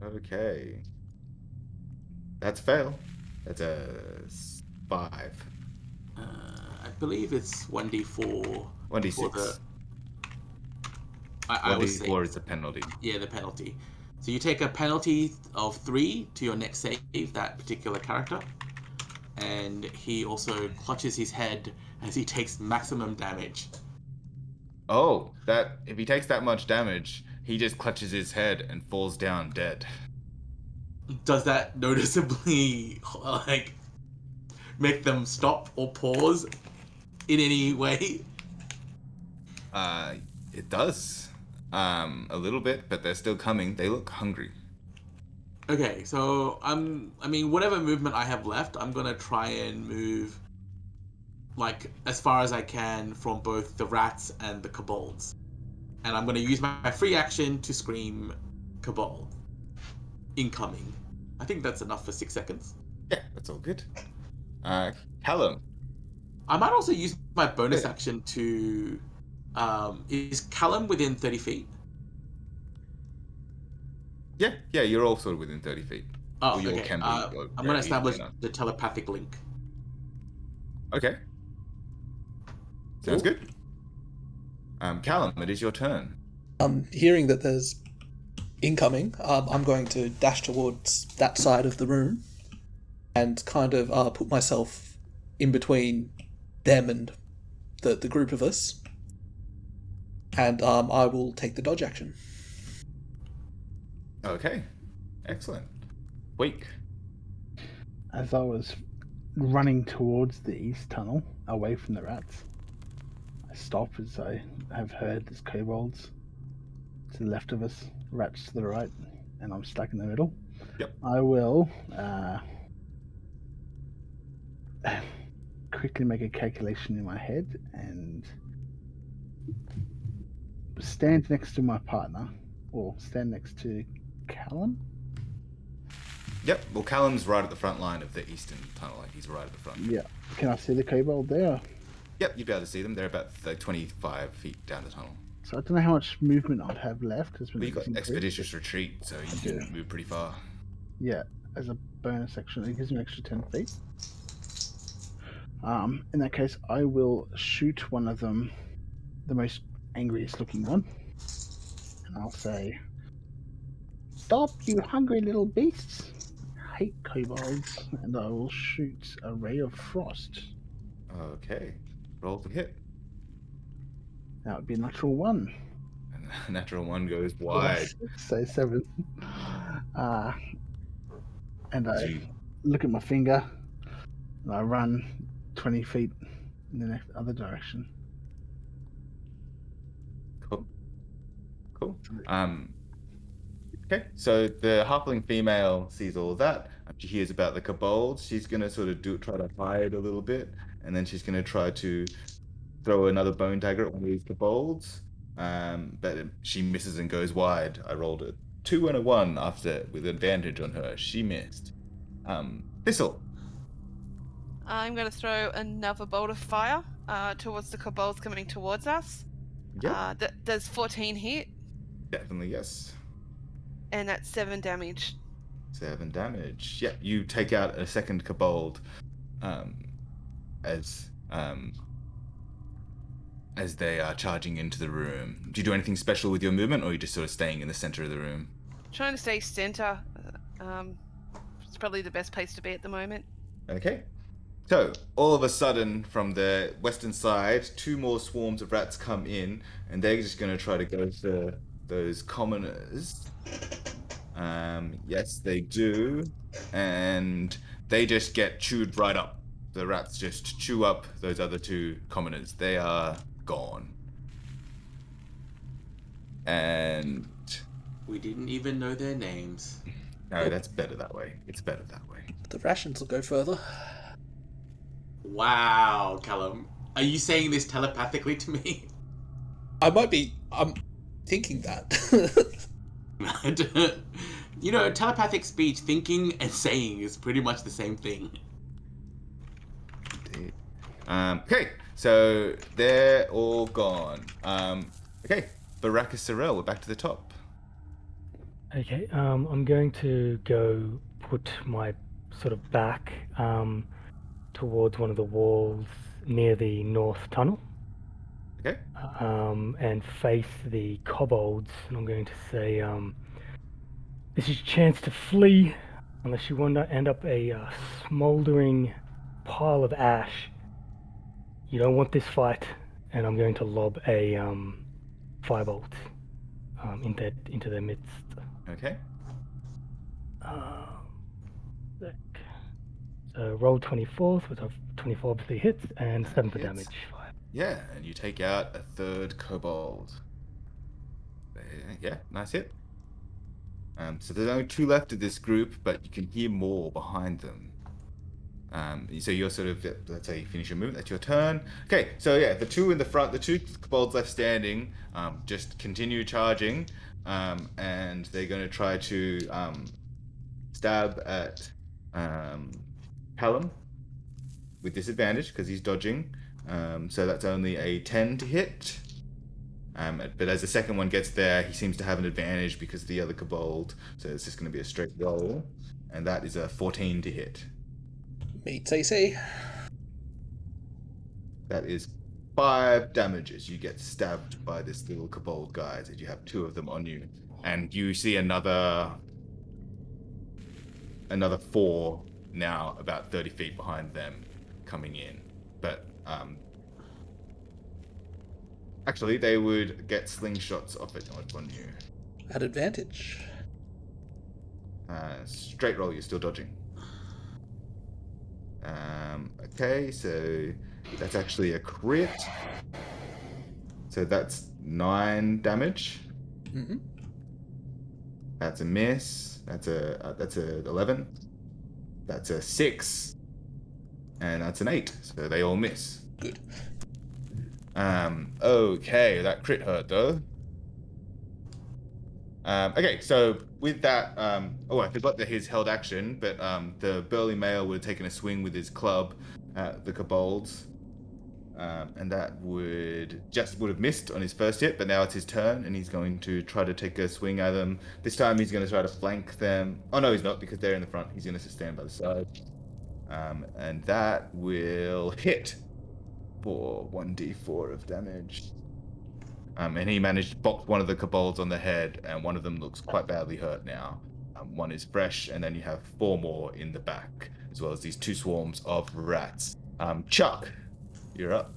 Speaker 1: Okay. That's fail. That's a 5.
Speaker 2: I believe it's 1d4.
Speaker 1: 1d6.
Speaker 2: I was
Speaker 1: 1d4 is the penalty.
Speaker 2: Yeah, the penalty. So you take a penalty of 3 to your next save, that particular character. And he also clutches his head as he takes maximum damage.
Speaker 1: Oh, if he takes that much damage, he just clutches his head and falls down dead.
Speaker 2: Does that noticeably, like, make them stop or pause in any way?
Speaker 1: It does. A little bit, but they're still coming. They look hungry.
Speaker 2: Okay, so whatever movement I have left, I'm gonna try and move, like, as far as I can from both the rats and the kobolds. And I'm gonna use my free action to scream kobold. Incoming. I think that's enough for 6 seconds.
Speaker 1: Yeah, that's all good. Callum.
Speaker 2: I might also use my bonus action to... is Callum within 30 feet?
Speaker 1: Yeah, you're all sort of within 30 feet.
Speaker 2: Oh, okay. I'm going to establish the telepathic link.
Speaker 1: Okay. Sounds good. Callum, it is your turn.
Speaker 3: Hearing that there's incoming, I'm going to dash towards that side of the room and kind of put myself in between them and the group of us. And I will take the dodge action.
Speaker 1: Okay. Excellent. Weak.
Speaker 5: As I was running towards the east tunnel, away from the rats, I stop as I have heard there's kobolds to the left of us, rats to the right, and I'm stuck in the middle.
Speaker 1: Yep.
Speaker 5: I will quickly make a calculation in my head and stand next to my partner, or stand next to Callum.
Speaker 1: Yep, well, Callum's right at the front line of the eastern tunnel. Like, he's right at the front.
Speaker 5: Yeah. Can I see the kobold there?
Speaker 1: Yep, you'll be able to see them. They're about 25 feet down the tunnel.
Speaker 5: So I don't know how much movement I'd have left.
Speaker 1: Well, you've got expeditious retreat, so you can move pretty far.
Speaker 5: Yeah, as a bonus action, it gives me an extra 10 feet. In that case, I will shoot one of them, the most angriest looking one, and I'll say, "Stop, you hungry little beasts! hate kobolds, and I will shoot a ray of frost.
Speaker 1: Okay. Roll to hit.
Speaker 5: That would be a natural 1.
Speaker 1: And the natural 1 goes
Speaker 5: Plus
Speaker 1: wide.
Speaker 5: 6, so 7. And I
Speaker 1: You,
Speaker 5: look at my finger, and I run 20 feet in the other direction.
Speaker 1: cool. Cool. Okay, so the halfling female sees all of that. She hears about the kobolds. She's gonna sort of try to hide a little bit, and then she's gonna try to throw another bone dagger at one of these kobolds. But she misses and goes wide. I rolled a 2 and a 1 after with advantage on her. She missed. Thistle.
Speaker 4: I'm going to throw another bolt of fire towards the kobolds coming towards us.
Speaker 1: Yeah,
Speaker 4: Does 14 hit?
Speaker 1: definitely yes.
Speaker 4: And that's 7 damage.
Speaker 1: 7 damage. Yeah, you take out a second kobold as they are charging into the room. Do you do anything special with your movement, or are you just sort of staying in the center of the room?
Speaker 4: Trying to stay center. It's probably the best place to be at the moment.
Speaker 1: Okay. So, all of a sudden, from the western side, 2 more swarms of rats come in, and they're just going to try to go for those commoners. Yes, they do. And they just get chewed right up. The rats just chew up those other 2 commoners. They are gone. And
Speaker 2: We didn't even know their names.
Speaker 1: no, that's better that way. It's better that way.
Speaker 3: The rations will go further.
Speaker 2: Wow, Callum. Are you saying this telepathically to me?
Speaker 3: I'm thinking that.
Speaker 2: You know, telepathic speech, thinking and saying is pretty much the same thing.
Speaker 1: Indeed. Okay, so they're all gone. Okay, Baraka Sorrel, we're back to the top.
Speaker 6: Okay, I'm going to go put my sort of back towards one of the walls near the north tunnel.
Speaker 1: Okay.
Speaker 6: And face the kobolds, and I'm going to say, this is your chance to flee, unless you want to end up a smoldering pile of ash. You don't want this fight, and I'm going to lob a firebolt into their midst.
Speaker 1: Okay.
Speaker 6: So roll 24s, with a 24 obviously hits, and 7 for
Speaker 1: Hits.
Speaker 6: damage.
Speaker 1: Yeah, and you take out a 3rd kobold. Yeah, nice hit. So there's only 2 left of this group, but you can hear more behind them. So you're sort of, let's say you finish your movement, that's your turn. Okay, so yeah, the 2 in the front, the 2 kobolds left standing, just continue charging, and they're going to try to stab at Callum with disadvantage because he's dodging. So that's only a 10 to hit. But as the second one gets there, he seems to have an advantage because of the other kobold. So it's just going to be a straight roll. And that is a 14 to hit.
Speaker 3: Meets AC.
Speaker 1: That is 5 damages. You get stabbed by this little kobold guys, and you have 2 of them on you. And you see another 4 now about 30 feet behind them coming in. But actually, they would get slingshots off it on you.
Speaker 3: At advantage.
Speaker 1: Straight roll, you're still dodging. Okay, so that's actually a crit. So that's 9 damage.
Speaker 3: Mm-hmm.
Speaker 1: That's a miss. That's a 11. That's a 6. And that's an 8. So they all miss.
Speaker 3: Good.
Speaker 1: Okay, that crit hurt though. Okay, so with that, I forgot that his held action, but the burly male would have taken a swing with his club at the kobolds, and that would have missed on his first hit, but now it's his turn, and he's going to try to take a swing at them. This time he's going to try to flank them. Oh no, he's not, because they're in the front. He's going to stand by the side, and that will hit for 1d4 of damage. And he managed to box one of the kobolds on the head, and one of them looks quite badly hurt now. One is fresh, and then you have 4 more in the back, as well as these 2 swarms of rats. Chuck, you're up.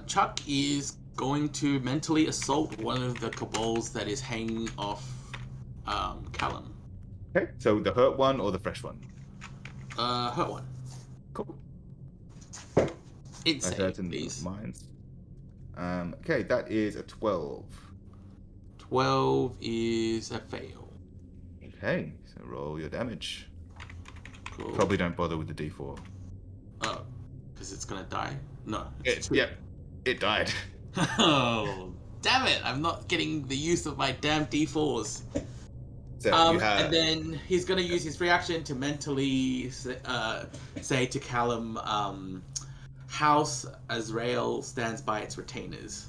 Speaker 2: Chuck is going to mentally assault one of the kobolds that is hanging off Callum.
Speaker 1: Okay, so the hurt one or the fresh one?
Speaker 2: Hurt one.
Speaker 1: Cool.
Speaker 2: It's
Speaker 1: I
Speaker 2: save,
Speaker 1: hurt in
Speaker 2: please.
Speaker 1: mines. Okay, that is a 12.
Speaker 2: 12 is a fail.
Speaker 1: Okay, so roll your damage.
Speaker 2: Cool.
Speaker 1: Probably don't bother with the d4.
Speaker 2: Oh, because it's gonna die? No, it's 2.
Speaker 1: Yep, it died.
Speaker 2: Oh, damn it! I'm not getting the use of my damn d4s.
Speaker 1: So you have...
Speaker 2: And then he's gonna use his reaction to mentally say to Callum, House Azrael stands by its retainers.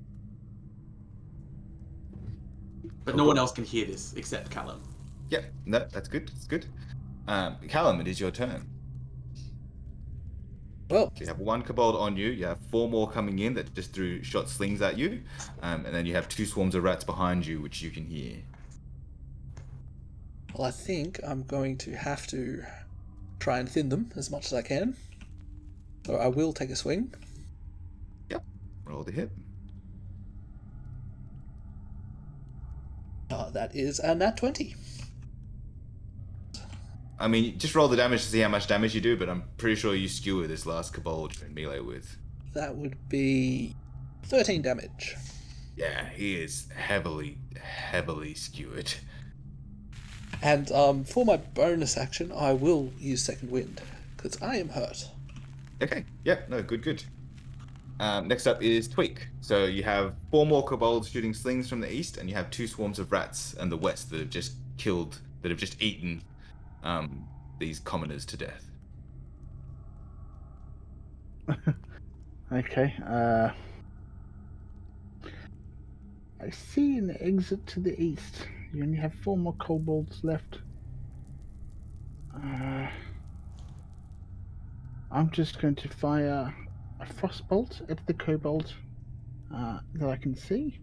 Speaker 2: But no one else can hear this except Callum.
Speaker 1: Yep, no, that's good. That's good. Callum, it is your turn.
Speaker 3: Well,
Speaker 1: So you have 1 kobold on you. You have 4 more coming in that just threw shot slings at you, and then you have 2 swarms of rats behind you, which you can hear.
Speaker 3: well, I think I'm going to have to try and thin them as much as I can. So I will take a swing.
Speaker 1: Yep, roll the hit.
Speaker 3: That is a nat 20.
Speaker 1: I mean, just roll the damage to see how much damage you do, but I'm pretty sure you skewer this last kobold you're in melee with.
Speaker 3: That would be 13 damage.
Speaker 1: Yeah, he is heavily skewered.
Speaker 3: And for my bonus action, I will use Second Wind, because I am hurt.
Speaker 1: Okay, yep, no, good. Next up is Tweak. So you have 4 more kobolds shooting slings from the east, and you have 2 swarms of rats in the west that have just eaten these commoners to death.
Speaker 5: Okay. I see an exit to the east. You only have 4 more kobolds left. I'm just going to fire a frostbolt at the kobold that I can see.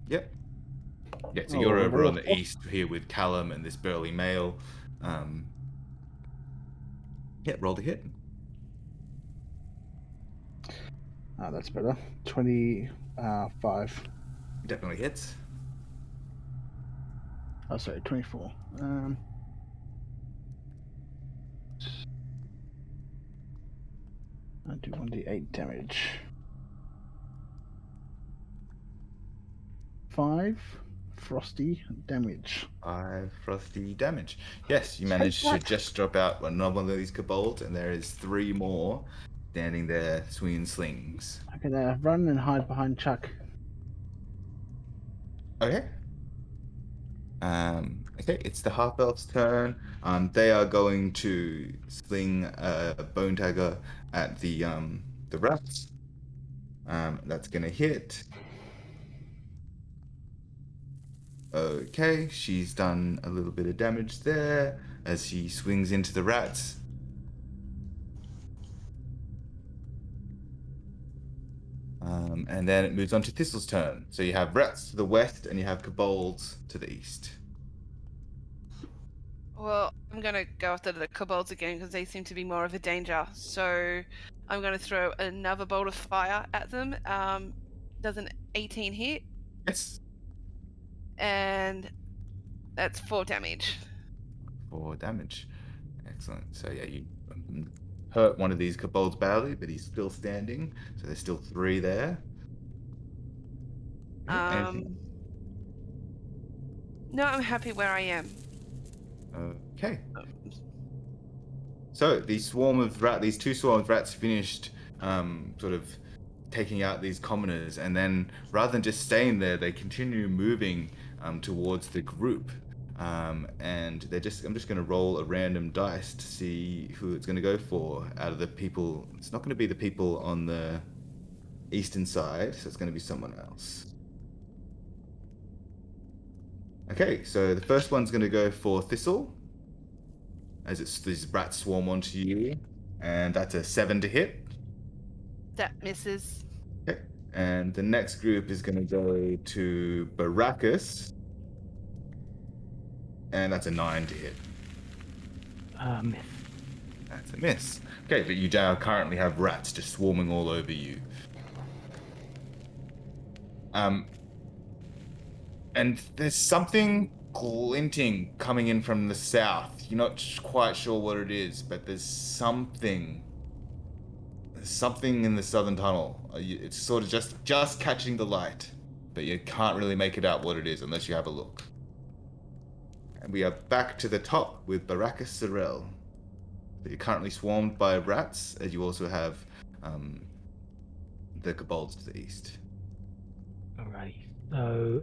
Speaker 1: Yep. Yeah, so
Speaker 5: Oh,
Speaker 1: you're over
Speaker 5: roll
Speaker 1: on the east here with Callum and this burly male. Yeah, roll the hit.
Speaker 5: That's better. 25.
Speaker 1: Definitely hits.
Speaker 5: Oh, sorry, 24. I do 1d8 damage. 5 frosty damage.
Speaker 1: 5 frosty damage. Yes, you managed to just drop out another one of these kobolds, and there is 3 more standing there swinging slings.
Speaker 5: I can run and hide behind Chuck.
Speaker 1: Okay. Okay, it's the half elf's turn. They are going to sling a bone dagger at the rats. That's gonna hit. Okay, she's done a little bit of damage there as she swings into the rats. And then it moves on to Thistle's turn. So you have rats to the west and you have kobolds to the east.
Speaker 4: Well, I'm going to go after the kobolds again because they seem to be more of a danger. So I'm going to throw another bolt of fire at them. Does an 18 hit?
Speaker 1: Yes.
Speaker 4: And that's 4 damage.
Speaker 1: 4 damage. Excellent. So yeah, you hurt one of these kobolds badly, but he's still standing. So there's still 3 there. Anything?
Speaker 4: No, I'm happy where I am.
Speaker 1: Okay. So these 2 swarms of rats finished sort of taking out these commoners, and then rather than just staying there, they continue moving towards the group. And I'm just going to roll a random dice to see who it's going to go for out of the people. It's not going to be the people on the eastern side, so it's going to be someone else. Okay, so the first one's going to go for Thistle, as these rats swarm onto you, and that's a 7 to hit.
Speaker 4: That misses.
Speaker 1: Okay, and the next group is going to go to Baracus, And that's a 9 to hit.
Speaker 6: Miss.
Speaker 1: That's a miss. Okay, but you now currently have rats just swarming all over you. And there's something glinting coming in from the south. You're not quite sure what it is, but there's something. There's something in the southern tunnel. It's sort of just catching the light, but you can't really make it out what it is unless you have a look. And we are back to the top with Baraka Sorel. You're currently swarmed by rats, as you also have the kobolds to the east.
Speaker 6: Alrighty. So,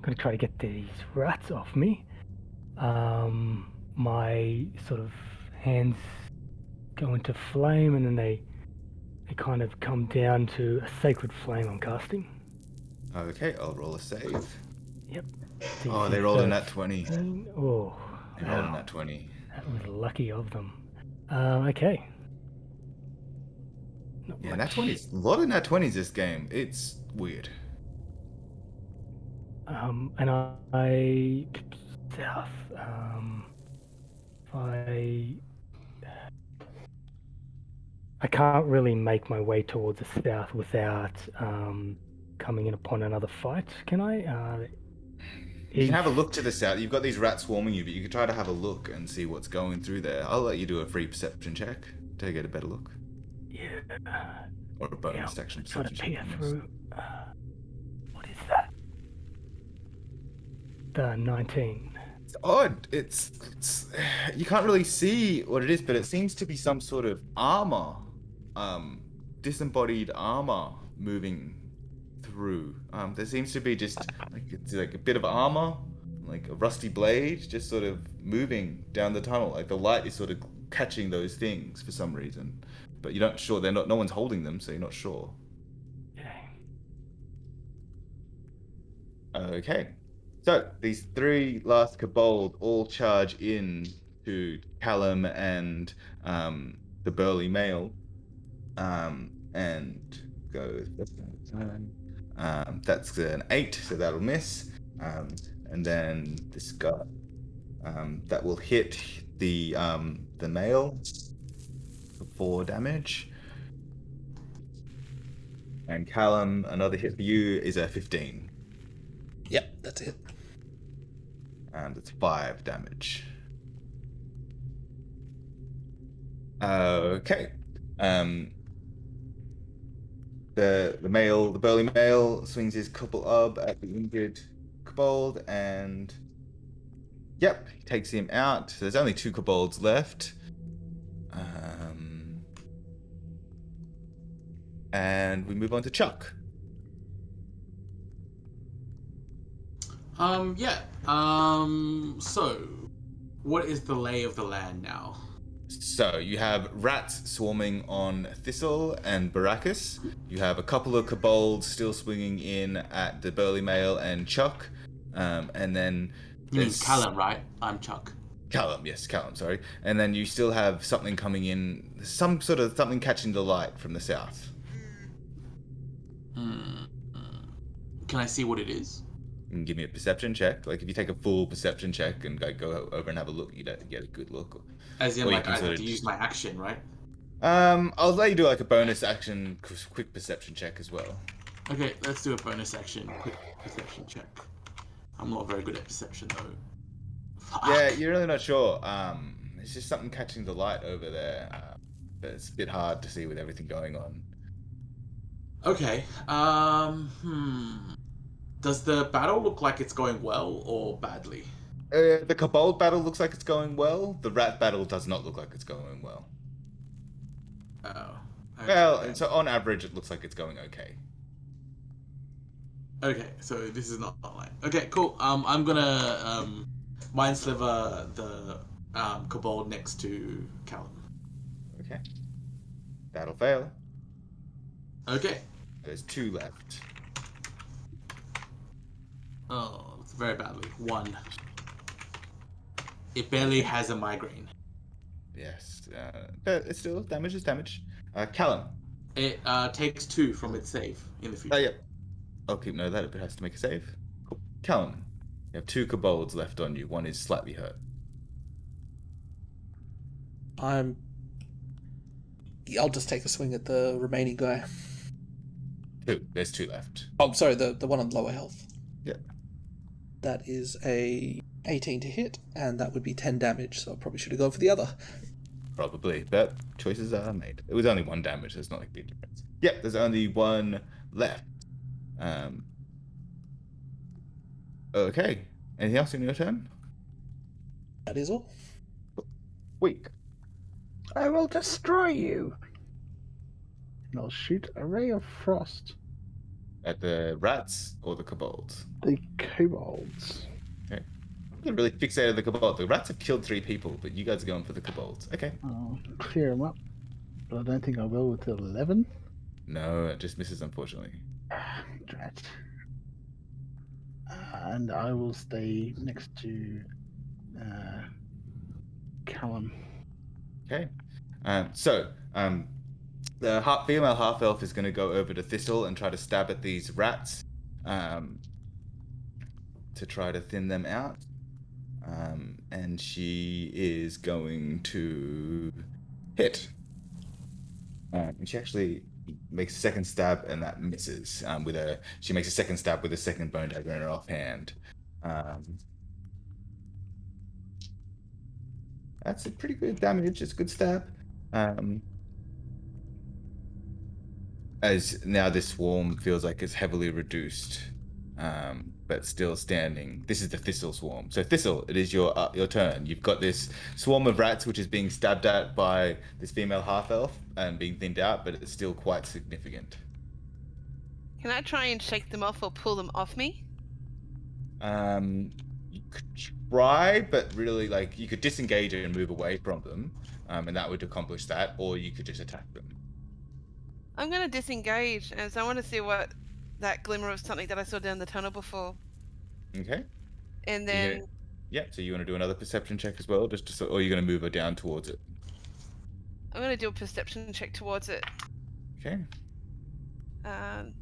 Speaker 6: gonna try to get these rats off me. My sort of hands go into flame, and then they kind of come down to a sacred flame I'm casting.
Speaker 1: Okay, I'll roll a save.
Speaker 6: Yep.
Speaker 1: Oh, they rolled a nat 20.
Speaker 6: Oh,
Speaker 1: They rolled a nat 20.
Speaker 6: that was lucky of them. Okay. Not
Speaker 1: Yeah,
Speaker 6: much.
Speaker 1: nat 20s. A lot of nat 20s this game. It's weird.
Speaker 6: And I south. I can't really make my way towards the south without coming in upon another fight. Can I?
Speaker 1: You can have a look to the south. You've got these rats swarming you, but you could try to have a look and see what's going through there. I'll let you do a free perception check to get a better look.
Speaker 6: Yeah.
Speaker 1: Or a bonus action
Speaker 6: Trying to
Speaker 1: perception check.
Speaker 6: peer through. What is that? The 19.
Speaker 1: It's odd. It's you can't really see what it is, but it seems to be some sort of armor, disembodied armor moving through. There seems to be just it's like a bit of armor, like a rusty blade, just sort of moving down the tunnel. Like the light is sort of catching those things for some reason, but you're not sure. They're not. No one's holding them, so you're not sure. Okay. So these three last kobold all charge in to Callum and the burly male, and go. That's an 8, so that'll miss. And then this guy, that will hit the male for 4 damage. And Callum, another hit for you is a 15.
Speaker 3: Yep, that's it.
Speaker 1: And it's 5 damage. Okay. The burly male swings his couple up at the injured kobold, and yep, he takes him out. So there's only 2 kobolds left. And we move on to Chuck.
Speaker 2: So, what is the lay of the land now?
Speaker 1: So you have rats swarming on Thistle and Baracus. You have a couple of kobolds still swinging in at the burly male and Chuck. And then
Speaker 2: You mean Callum, right? I'm Chuck.
Speaker 1: Callum, yes, Callum, sorry. And then you still have something coming in, some sort of something catching the light from the south.
Speaker 2: Can I see what it is?
Speaker 1: You can give me a perception check. Like if you take a full perception check and go over and have a look, you get a good look.
Speaker 2: As in, like, I have to use my action, right?
Speaker 1: I'll let you do like a bonus action, quick perception check as well.
Speaker 2: Okay, let's do a bonus action, quick perception check. I'm not very good at perception though. Fuck.
Speaker 1: Yeah, you're really not sure. It's just something catching the light over there. But it's a bit hard to see with everything going on.
Speaker 2: Okay. Does the battle look like it's going well or badly?
Speaker 1: The kobold battle looks like it's going well. The rat battle does not look like it's going well.
Speaker 2: Oh. Okay.
Speaker 1: Well, so on average, it looks like it's going okay.
Speaker 2: Okay, so this is not online. Okay, cool. I'm gonna mind sliver the kobold next to Callum.
Speaker 1: Okay. That'll fail.
Speaker 2: Okay.
Speaker 1: There's 2 left.
Speaker 2: Oh, it's very badly. 1. It barely has a migraine.
Speaker 1: Yes. But it's still damage is damage. Callum.
Speaker 2: It takes 2 from its save in the future.
Speaker 1: Yep. I'll keep note of that if it has to make a save. Cool. Callum. You have 2 kobolds left on you. One is slightly hurt.
Speaker 3: I'll just take a swing at the remaining guy.
Speaker 1: 2. There's 2 left.
Speaker 3: Oh, sorry, the one on lower health.
Speaker 1: Yeah.
Speaker 3: That is a 18 to hit, and that would be 10 damage, so I probably should have gone for the other.
Speaker 1: Probably, but choices are made. It was only 1 damage, so it's not like a big difference. Yep, there's only 1 left. Okay. Anything else in your turn?
Speaker 3: That is all.
Speaker 1: Weak.
Speaker 5: I will destroy you. And I'll shoot a ray of frost.
Speaker 1: At the rats or the kobolds?
Speaker 5: The kobolds.
Speaker 1: Okay. You're really fixated on the kobold. The rats have killed 3 people, but you guys are going for the kobolds. Okay.
Speaker 5: I'll clear them up. But I don't think I will with 11.
Speaker 1: No, it just misses, unfortunately.
Speaker 5: Drat. And I will stay next to Callum.
Speaker 1: Okay. The female half-elf is going to go over to Thistle and try to stab at these rats to try to thin them out. And she is going to hit. And she actually makes a second stab, and that misses. She makes a second stab with a second bone dagger in her offhand. That's a pretty good damage. It's a good stab. As now this swarm feels like it's heavily reduced, but still standing. This is the Thistle swarm. So Thistle, it is your turn. You've got this swarm of rats which is being stabbed at by this female half-elf and being thinned out, but it's still quite significant.
Speaker 4: Can I try and shake them off or pull them off me?
Speaker 1: You could try, but really, like, you could disengage and move away from them, and that would accomplish that, or you could just attack them.
Speaker 4: I'm going to disengage, as I want to see what that glimmer of something that I saw down the tunnel before.
Speaker 1: Okay.
Speaker 4: And then...
Speaker 1: Yeah, so you want to do another perception check as well, or you're going to move her down towards it?
Speaker 4: I'm going to do a perception check towards it.
Speaker 1: Okay.
Speaker 4: 10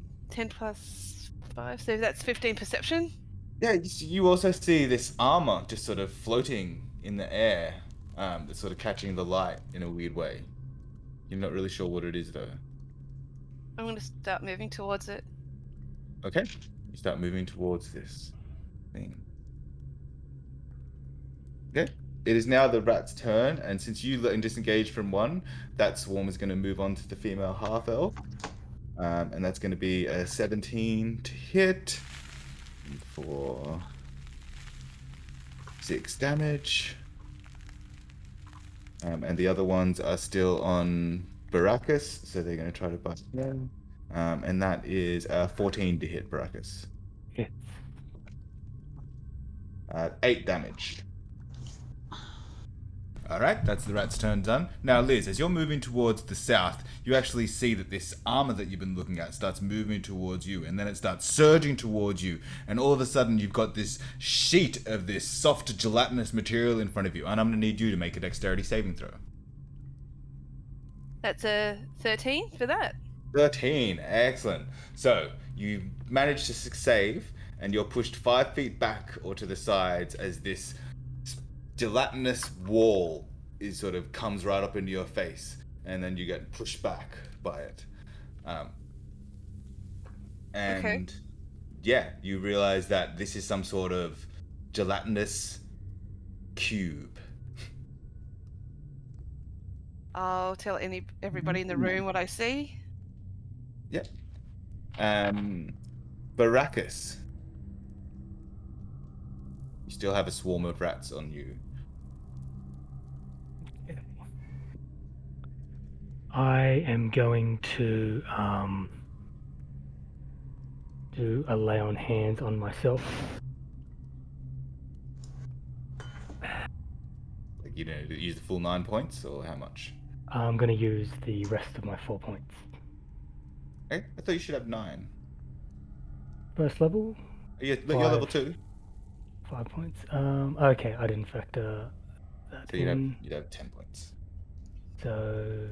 Speaker 4: plus 5, so that's 15 perception.
Speaker 1: Yeah, you also see this armor just sort of floating in the air, that's sort of catching the light in a weird way. You're not really sure what it is, though.
Speaker 4: I'm going to start moving towards it.
Speaker 1: Okay. You start moving towards this thing. Okay. It is now the rat's turn, and since you let him disengage from one, that swarm is going to move on to the female half-elf. And that's going to be a 17 to hit for 6 damage. And the other ones are still on Baracus, so they're going to try to bust them. And that is 14 to hit Baracus.
Speaker 6: Hits.
Speaker 1: 8 damage. Alright, that's the rat's turn done. Now, Liz, as you're moving towards the south, you actually see that this armor that you've been looking at starts moving towards you, and then it starts surging towards you, and all of a sudden you've got this sheet of this soft gelatinous material in front of you, and I'm going to need you to make a dexterity saving throw.
Speaker 4: That's a 13 for that.
Speaker 1: 13, excellent. So, you manage to save, and you're pushed 5 feet back or to the sides as this gelatinous wall comes right up into your face, and then you get pushed back by it.
Speaker 4: Okay.
Speaker 1: Yeah, you realize that this is some sort of gelatinous cube.
Speaker 4: I'll tell everybody in the room what I see.
Speaker 1: Yeah. Baracus. You still have a swarm of rats on you.
Speaker 6: I am going to do a lay on hands on myself.
Speaker 1: Like, you know, use the full 9 points, or how much?
Speaker 6: I'm going to use the rest of my 4 points.
Speaker 1: I thought you should have 9.
Speaker 6: First level?
Speaker 1: You're level 2.
Speaker 6: 5 points. Okay, I didn't factor that
Speaker 1: So
Speaker 6: in.
Speaker 1: you'd have 10 points.
Speaker 6: So,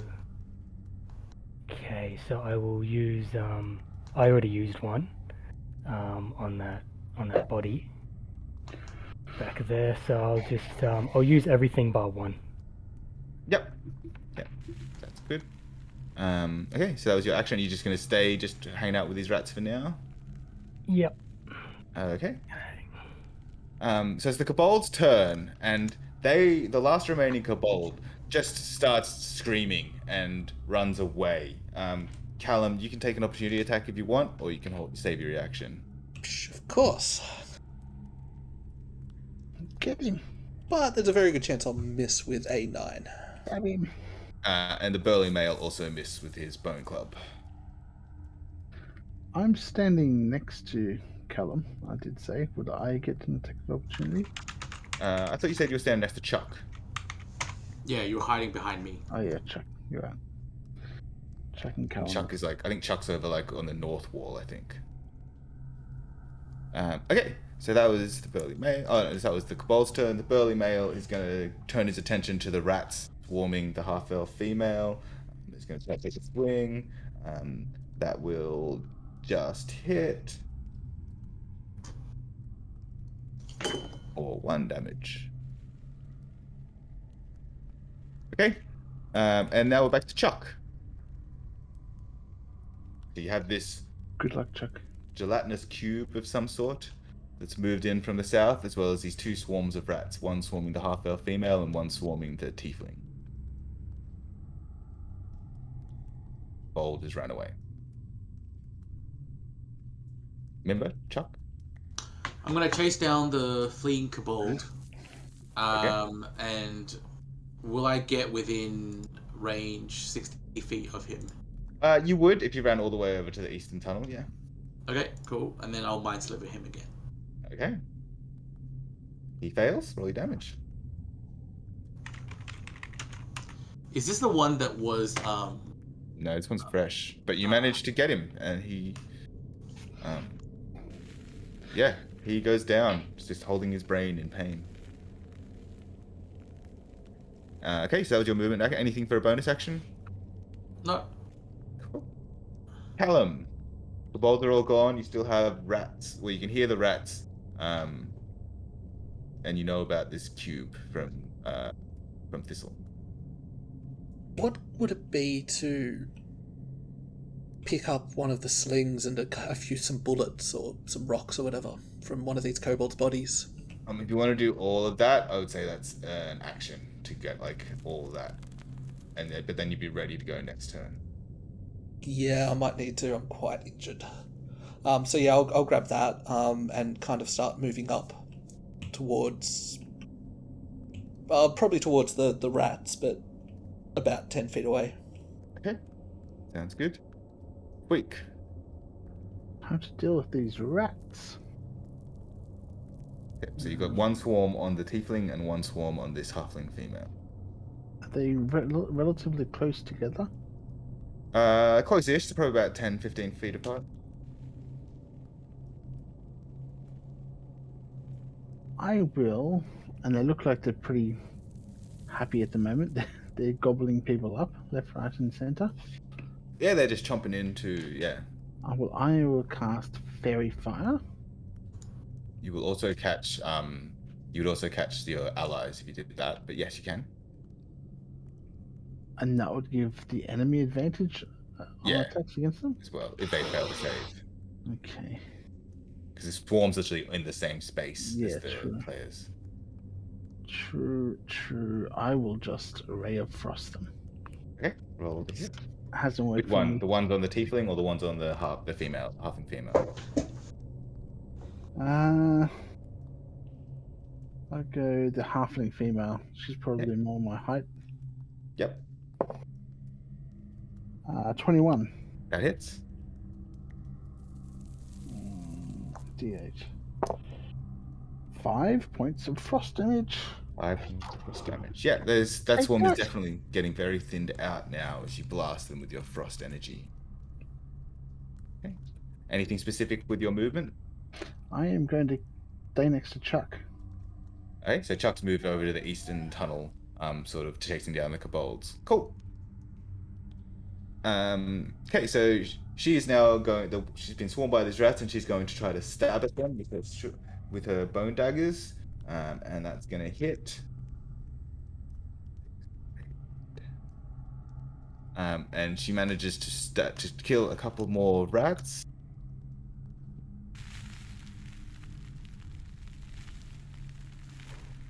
Speaker 6: okay, so I will use. I already used one on that body. back there, so I'll just I'll use everything bar 1.
Speaker 1: Yep. Yep. That's good. Okay, so that was your action. You're just going to stay just hanging out with these rats for now?
Speaker 6: Yep.
Speaker 1: Okay. So it's the kobold's turn, and the last remaining kobold, just starts screaming and runs away. Callum, you can take an opportunity attack if you want, or you can save your reaction.
Speaker 3: Of course.
Speaker 5: Get him.
Speaker 3: But there's a very good chance I'll miss with a 9.
Speaker 5: Stab him.
Speaker 1: And the burly male also missed with his bone club.
Speaker 5: I'm standing next to Callum. I did say, would I get an attack of opportunity?
Speaker 1: I thought you said you were standing next to Chuck.
Speaker 2: Yeah, you were hiding behind me.
Speaker 5: Oh yeah, Chuck. You're right. Chuck and Callum.
Speaker 1: Chuck is like, I think Chuck's over like on the north wall, I think. Okay, so that was the burly male. Oh no, that was the kobold's turn. The burly male is going to turn his attention to the rats swarming the half-elf female. He's going to try to take a swing. That will just hit. Or 1 damage. Okay, and now we're back to Chuck. So you have this
Speaker 5: Good luck, Chuck.
Speaker 1: gelatinous cube of some sort that's moved in from the south, as well as these 2 swarms of rats, one swarming the half-elf female and one swarming the tiefling. Bold has ran away. Remember, Chuck?
Speaker 2: I'm gonna chase down the fleeing kobold.
Speaker 1: Okay.
Speaker 2: And will I get within range 60 feet of him?
Speaker 1: You would if you ran all the way over to the eastern tunnel, yeah.
Speaker 2: Okay, cool. And then I'll mind sliver him again.
Speaker 1: Okay. He fails. Roll your damage.
Speaker 2: Is this the one that was
Speaker 1: No, this one's fresh. But you managed to get him, and he... yeah, he goes down, just holding his brain in pain. Okay, so that was your movement. Okay, anything for a bonus action?
Speaker 2: no?
Speaker 1: Cool. Callum, the bolts are all gone. You still have rats. Well, you can hear the rats. And you know about this cube from Thistle.
Speaker 3: What would it be to pick up one of the slings and some bullets or some rocks or whatever from one of these kobolds' bodies?
Speaker 1: If you want to do all of that, I would say that's an action to get like all of that, but then you'd be ready to go next turn.
Speaker 3: Yeah, I might need to. I'm quite injured. So yeah, I'll grab that and kind of start moving up towards, probably towards the rats, but about 10 feet away.
Speaker 1: Okay, sounds good. Quick.
Speaker 5: How to deal with these rats?
Speaker 1: Okay, so you've got 1 swarm on the tiefling and 1 swarm on this halfling female.
Speaker 5: Are they relatively close together?
Speaker 1: Close-ish, probably about 10-15 feet apart.
Speaker 5: I will, and they look like they're pretty happy at the moment. They're gobbling people up left, right, and center.
Speaker 1: Yeah, they're just chomping into, yeah.
Speaker 5: I will cast Fairy Fire.
Speaker 1: You will also catch, you would also catch your allies if you did that, but yes, you can.
Speaker 5: And that would give the enemy advantage on attacks against them?
Speaker 1: As well, if they fail to save.
Speaker 5: Okay.
Speaker 1: Because the swarm's literally in the same space as the
Speaker 5: true.
Speaker 1: players.
Speaker 5: True. I will just Ray of Frost them.
Speaker 1: Okay, roll the hit.
Speaker 5: Hasn't worked
Speaker 1: Which one?
Speaker 5: for me.
Speaker 1: The ones on the tiefling or the ones on the female, halfling female?
Speaker 5: I'll go the halfling female. She's probably more my height.
Speaker 1: Yep.
Speaker 5: 21.
Speaker 1: That hits.
Speaker 5: D8. 5 points of frost damage.
Speaker 1: 5 points of frost damage. Yeah, that swarm is definitely getting very thinned out now as you blast them with your frost energy. Okay. Anything specific with your movement?
Speaker 5: I am going to stay next to Chuck.
Speaker 1: Okay, so Chuck's moved over to the eastern tunnel, sort of chasing down the kobolds. Cool. Okay, so she is now she's been swarmed by these rats, and she's going to try to stab at them with her bone daggers. And that's going to hit. And she manages to kill a couple more rats.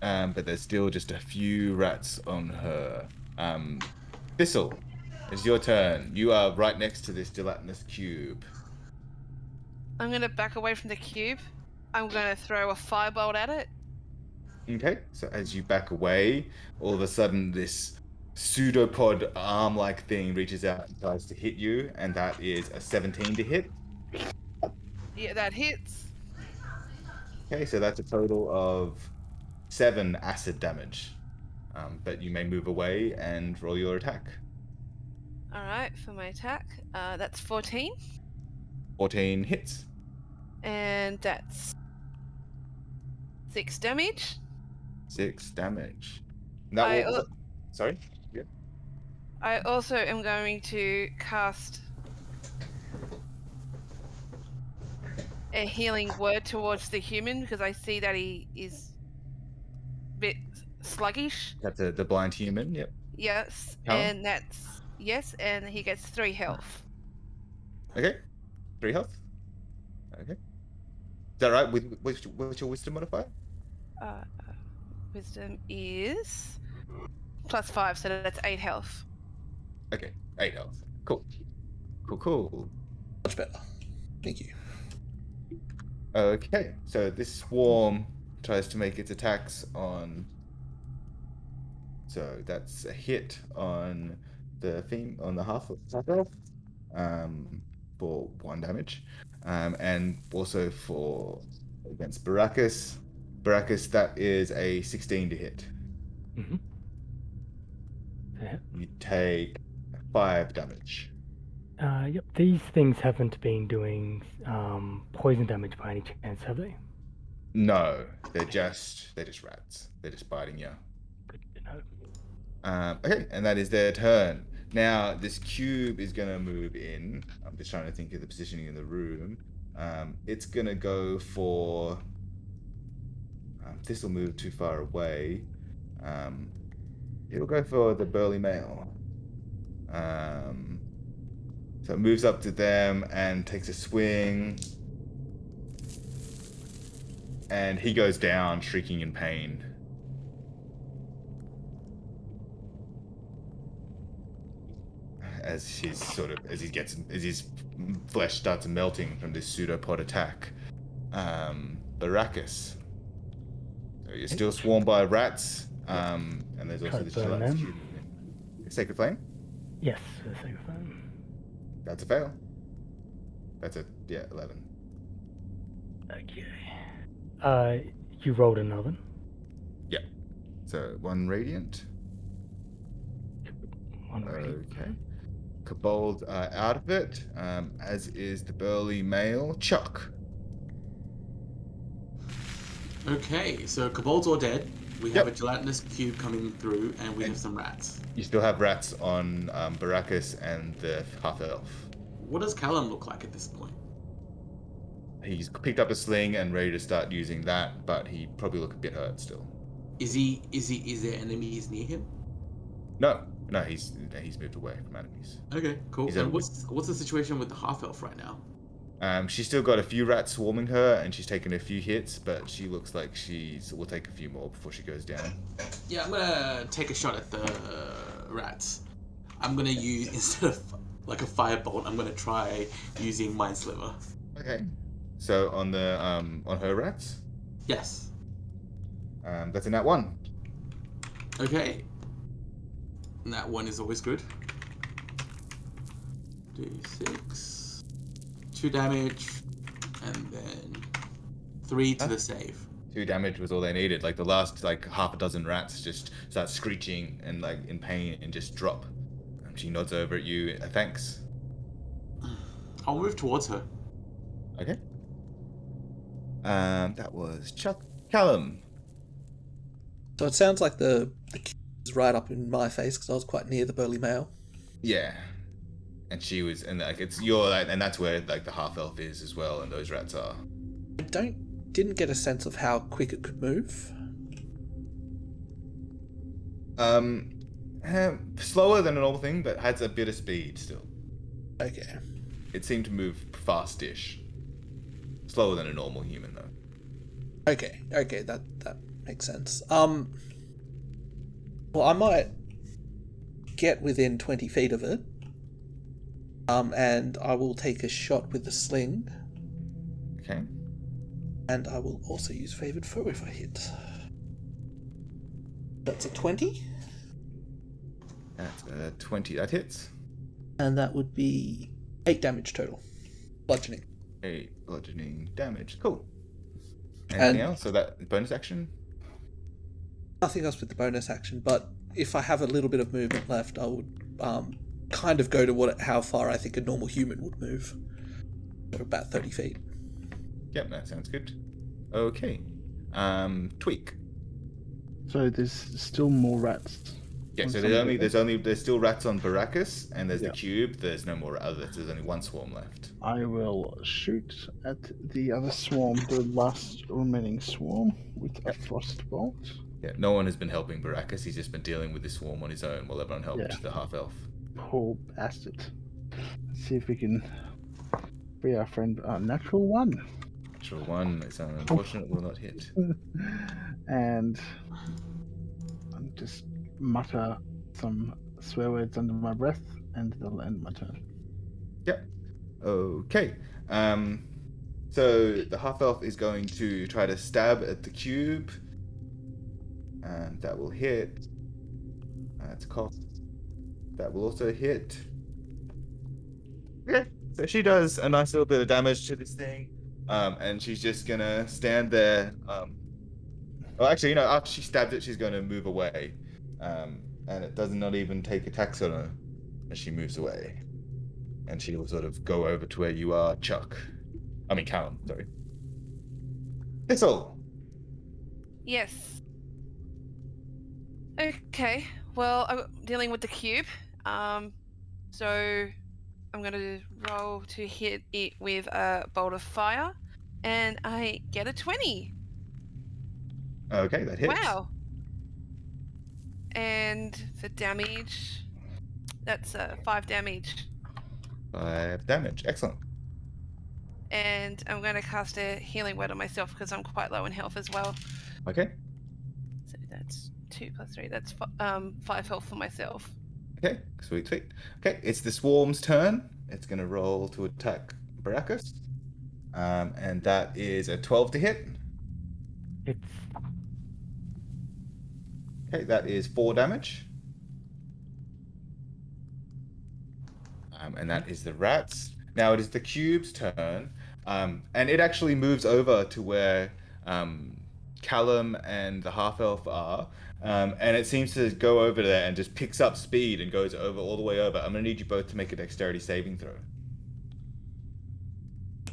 Speaker 1: But there's still just a few rats on her. Thistle, it's your turn. You are right next to this gelatinous cube.
Speaker 4: I'm going to back away from the cube. I'm going to throw a firebolt at it.
Speaker 1: Okay, so as you back away, all of a sudden this pseudopod arm-like thing reaches out and tries to hit you, and that is a 17 to hit.
Speaker 4: Yeah, that hits.
Speaker 1: Okay, so that's a total of 7 acid damage. But you may move away and roll your attack.
Speaker 4: All right, for my attack, that's 14.
Speaker 1: 14 hits.
Speaker 4: And that's 6 damage.
Speaker 1: 6 damage. That will... Sorry? Yeah.
Speaker 4: I also am going to cast a healing word towards the human because I see that he is a bit sluggish.
Speaker 1: That's the blind human, yep.
Speaker 4: Yes,
Speaker 1: Callum?
Speaker 4: and that's... Yes, and he gets 3 health.
Speaker 1: Okay. 3 health. Okay. Is that right? What's your wisdom modifier?
Speaker 4: Wisdom is +5, so that's 8 health.
Speaker 1: Okay, 8 health. Cool. Cool.
Speaker 3: Much better. Thank you.
Speaker 1: Okay, so this swarm tries to make its attacks on... So that's a hit on the half elf, for 1 damage, and also for against Baracus. Baracus, that is a 16 to hit.
Speaker 6: Mm-hmm. Yeah.
Speaker 1: You take 5 damage.
Speaker 6: Yep, these things haven't been doing poison damage by any chance, have they?
Speaker 1: No, they're just rats. They're just biting you.
Speaker 6: Good to know.
Speaker 1: Okay, and that is their turn. Now, this cube is going to move in. I'm just trying to think of the positioning in the room. It's going to go for... this will move too far away. It'll go for the burly male. So it moves up to them and takes a swing. And he goes down, shrieking in pain. As his flesh starts melting from this pseudopod attack. Baracus. So you're still swarmed by rats. And there's also this gelatinous cube. Sacred Flame?
Speaker 6: Yes, a Sacred Flame.
Speaker 1: That's a fail. That's 11.
Speaker 6: Okay. You rolled another.
Speaker 1: Yeah. So 1 radiant.
Speaker 6: 1 radiant.
Speaker 1: Okay. Kobold out of it, as is the burly male. Chuck.
Speaker 2: Okay, so kobolds are dead. We have a gelatinous cube coming through, and we have some rats.
Speaker 1: You still have rats on Baracus and the half-elf.
Speaker 2: What does Callum look like at this point?
Speaker 1: He's picked up a sling and ready to start using that, but he probably look a bit hurt still.
Speaker 2: Is there enemies near him?
Speaker 1: No, he's moved away from enemies.
Speaker 2: Okay, cool. And what's the situation with the half-elf right now?
Speaker 1: She's still got a few rats swarming her, and she's taken a few hits, but she looks like will take a few more before she goes down.
Speaker 2: Yeah, I'm gonna take a shot at the rats. I'm gonna use, instead of like a firebolt, I'm gonna try using Mind Sliver.
Speaker 1: Okay. So on the on her rats?
Speaker 2: Yes.
Speaker 1: That's a nat 1.
Speaker 2: Okay. Nat 1 is always good. D6. 2 damage, and then 3 to the save.
Speaker 1: 2 damage was all they needed. Like the last half a dozen rats just start screeching and in pain and just drop. She nods over at you. Thanks.
Speaker 2: I'll move towards her.
Speaker 1: Okay. That was Chuck. Callum.
Speaker 3: So it sounds like the key is right up in my face because I was quite near the burly male.
Speaker 1: Yeah. And she was, and it's and that's where the half elf is as well, and those rats are.
Speaker 3: I didn't get a sense of how quick it could move.
Speaker 1: Slower than a normal thing, but has a bit of speed still.
Speaker 3: Okay.
Speaker 1: It seemed to move fast-ish. Slower than a normal human, though.
Speaker 3: Okay, that makes sense. Well, I might get within 20 feet of it. And I will take a shot with the sling.
Speaker 1: Okay.
Speaker 3: And I will also use Favored Foe if I hit. That's a 20.
Speaker 1: That's 20. That hits.
Speaker 3: And that would be 8 damage total. Bludgeoning.
Speaker 1: 8 bludgeoning damage. Cool. Anything else? So that bonus action?
Speaker 3: Nothing else with the bonus action, but if I have a little bit of movement left, I would kind of go to how far I think a normal human would move. So about 30 feet.
Speaker 1: Yep, that sounds good. Okay. Tweak.
Speaker 5: So there's still more rats.
Speaker 1: Yeah, so there's still rats on Baracus, and there's the cube. There's no more others. There's only one swarm left.
Speaker 5: I will shoot at the other swarm, the last remaining swarm, with a frost bolt.
Speaker 1: Yeah, no one has been helping Baracus. He's just been dealing with this swarm on his own while everyone helped the half-elf.
Speaker 5: Poor bastard. Let's see if we can free our friend. Natural 1.
Speaker 1: Natural 1. It's unfortunate will not hit.
Speaker 5: And I'll just mutter some swear words under my breath, and that'll end my turn.
Speaker 1: Yep. Okay. So the half-elf is going to try to stab at the cube. And that will hit. That's cough. That will also hit. Okay. So she does a nice little bit of damage to this thing. And she's just gonna stand there. Well, actually, after she stabs it, she's gonna move away. And it does not even take attacks on her as she moves away. And she will sort of go over to where you are, Callum, sorry. Thistle.
Speaker 4: Yes. Okay. Well, I'm dealing with the cube. So I'm going to roll to hit it with a bolt of fire, and I get a 20.
Speaker 1: Okay, that hits.
Speaker 4: Wow. And for damage, that's 5 damage.
Speaker 1: 5 damage. Excellent.
Speaker 4: And I'm going to cast a healing word on myself because I'm quite low in health as well.
Speaker 1: Okay.
Speaker 4: So that's 2 plus 3. That's 5 health for myself.
Speaker 1: Okay, sweet. Okay, it's the swarm's turn. It's going to roll to attack Baracus. And that is a 12 to hit.
Speaker 6: It's
Speaker 1: Okay, that is 4 damage. And that is the rats. Now it is the cube's turn. And it actually moves over to where Callum and the half-elf are. And it seems to go over there and just picks up speed and goes over all the way over. I'm going to need you both to make a dexterity saving throw.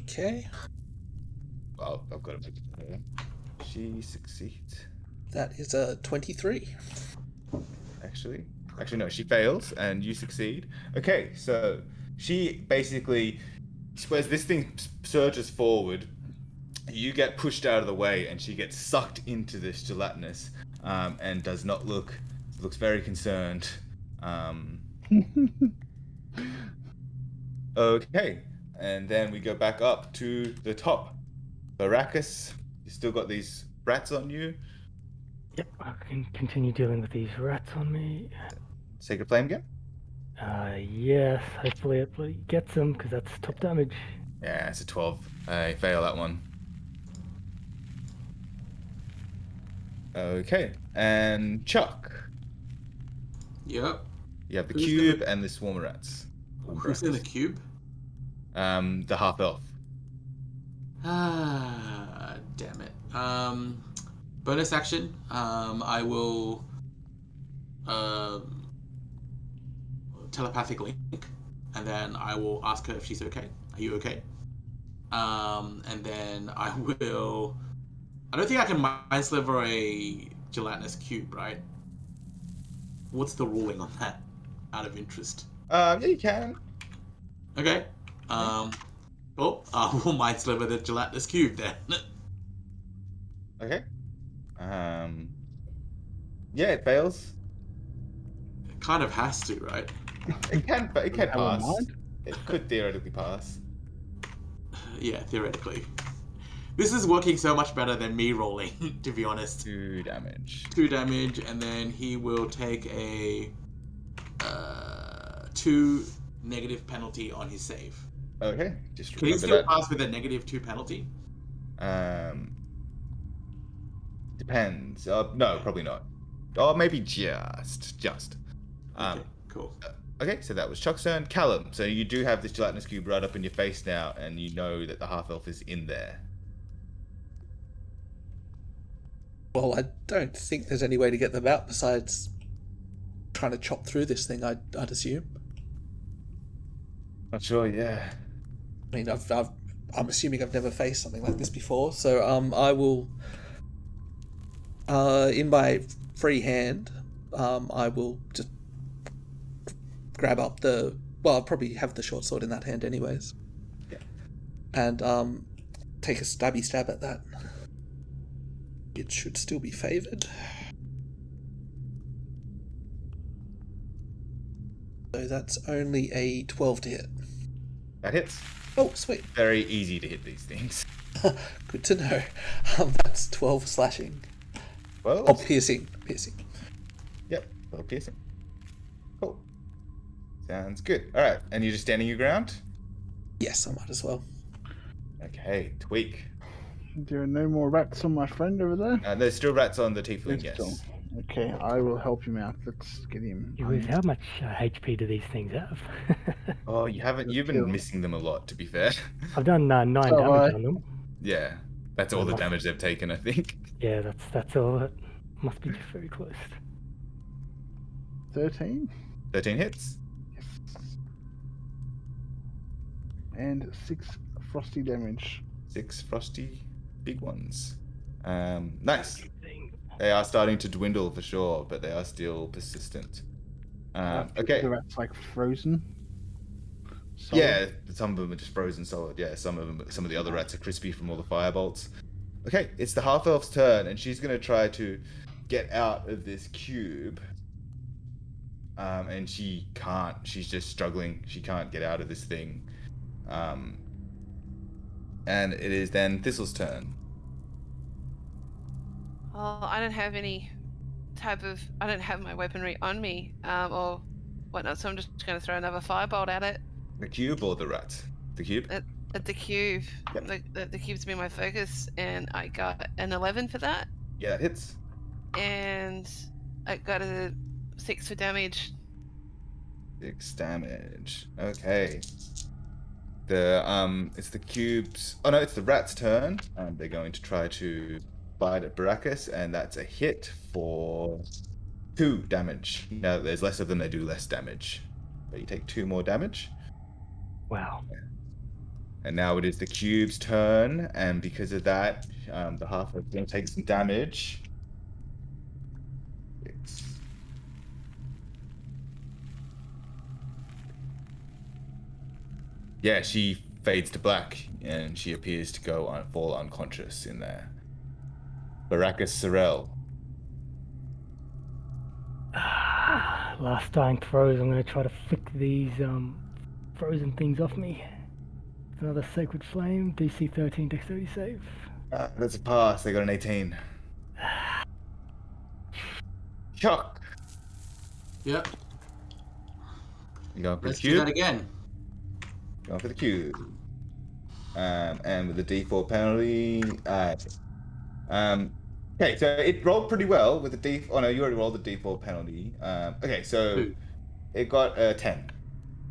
Speaker 3: Okay.
Speaker 1: Well, I've got to make it. She succeeds.
Speaker 3: That is a 23.
Speaker 1: Actually, no, she fails and you succeed. Okay, so she basically, as this thing surges forward, you get pushed out of the way and she gets sucked into this gelatinous and looks very concerned. Okay, and then we go back up to the top. Baracus, you still got these rats on you.
Speaker 6: Yep, I can continue dealing with these rats on me.
Speaker 1: Sacred Flame again?
Speaker 6: Yes, hopefully it bloody gets them, because that's top damage.
Speaker 1: Yeah, it's a 12. I fail that one. Okay, and Chuck.
Speaker 2: Yep.
Speaker 1: You have the cube and the swarm of rats.
Speaker 2: Who's in the cube?
Speaker 1: The half-elf.
Speaker 2: Ah, damn it. Bonus action. I will telepathic link, and then I will ask her if she's okay. Are you okay? And then I will. I don't think I can mind sliver a gelatinous cube, right? What's the ruling on that? Out of interest.
Speaker 1: Yeah, you can.
Speaker 2: Okay. Well, I will mind sliver the gelatinous cube then.
Speaker 1: Okay. Yeah, it fails.
Speaker 2: kind of has to, right?
Speaker 1: It can
Speaker 5: Have a
Speaker 1: pass.
Speaker 5: mind?
Speaker 1: It could theoretically pass.
Speaker 2: Yeah, theoretically. This is working so much better than me rolling, to be honest.
Speaker 1: 2 damage.
Speaker 2: 2 damage, and then he will take a 2 negative penalty on his save.
Speaker 1: Okay, just
Speaker 2: Can he
Speaker 1: remember
Speaker 2: still
Speaker 1: that.
Speaker 2: pass with a -2 penalty?
Speaker 1: Depends. No, probably not. Or maybe just.
Speaker 2: Okay, cool.
Speaker 1: Okay, so that was Chuck's turn. Callum, so you do have this gelatinous cube right up in your face now, and you know that the half-elf is in there.
Speaker 3: Well, I don't think there's any way to get them out besides trying to chop through this thing, I'd assume.
Speaker 1: Not sure, yeah.
Speaker 3: I mean, I'm assuming I've never faced something like this before, so I will, in my free hand, I will just grab up the. Well, I'll probably have the short sword in that hand, anyways.
Speaker 1: Yeah.
Speaker 3: And take a stab at that. It should still be favoured. So that's only a 12 to hit.
Speaker 1: That hits.
Speaker 3: Oh, sweet.
Speaker 1: Very easy to hit these things.
Speaker 3: Good to know. That's 12 slashing.
Speaker 1: Well,
Speaker 3: Oh, piercing.
Speaker 1: Yep, well, piercing. Cool. Sounds good. All right, and you're just standing your ground?
Speaker 3: Yes, I might as well.
Speaker 1: Okay, tweak.
Speaker 5: There are no more rats on my friend over there?
Speaker 1: There's still rats on the tiefling,
Speaker 5: There's
Speaker 1: yes.
Speaker 5: still. Okay, I will help him out. Let's get him.
Speaker 6: How much HP do these things have?
Speaker 1: Oh, you've been missing them a lot, to be fair.
Speaker 6: I've done 9 damage on them.
Speaker 1: Yeah, that's all the damage they've taken, I think.
Speaker 6: Yeah, that's all. That must be just very close.
Speaker 5: 13?
Speaker 1: 13 hits.
Speaker 5: Yes. And 6 frosty damage.
Speaker 1: 6 frosty big ones. Nice. They are starting to dwindle for sure, but they are still persistent. Okay.
Speaker 5: The rat's like frozen. Solid.
Speaker 1: Yeah, some of them are just frozen solid. Yeah, some of the other rats are crispy from all the firebolts. Okay, it's the half-elf's turn, and she's going to try to get out of this cube. And she can't. She's just struggling. She can't get out of this thing. And it is then Thistle's turn.
Speaker 4: Oh, I don't have any I don't have my weaponry on me, or whatnot, so I'm just going to throw another firebolt at it.
Speaker 1: The cube or the rat? The cube?
Speaker 4: At the cube.
Speaker 1: Yep.
Speaker 4: The cube's been my focus, and I got an 11 for that.
Speaker 1: Yeah, that hits.
Speaker 4: And I got a 6 for damage.
Speaker 1: 6 damage. Okay. It's the cube's. Oh no, it's the rat's turn. They're going to try to bite at Baracus, and that's a hit for 2 damage. Now that there's less of them, they do less damage. But you take 2 more damage.
Speaker 6: Wow.
Speaker 1: And now it is the cube's turn, and because of that, the half is going to take some damage. 6. Yeah, she fades to black, and she appears to fall unconscious in there. Baracus Sorel.
Speaker 6: Last dying throws. I'm going to try to flick these frozen things off me. Another Sacred Flame, DC 13 Dexterity save.
Speaker 1: That's a pass. They got an 18. Chuck.
Speaker 2: Yep.
Speaker 1: You going for
Speaker 2: Let's
Speaker 1: the
Speaker 2: do
Speaker 1: cube?
Speaker 2: that again.
Speaker 1: Going for the cube. And with the D4 penalty. Okay, so it rolled pretty well with the D. Oh no, you already rolled the D4 penalty. Okay, so
Speaker 2: Ooh.
Speaker 1: it got a 10,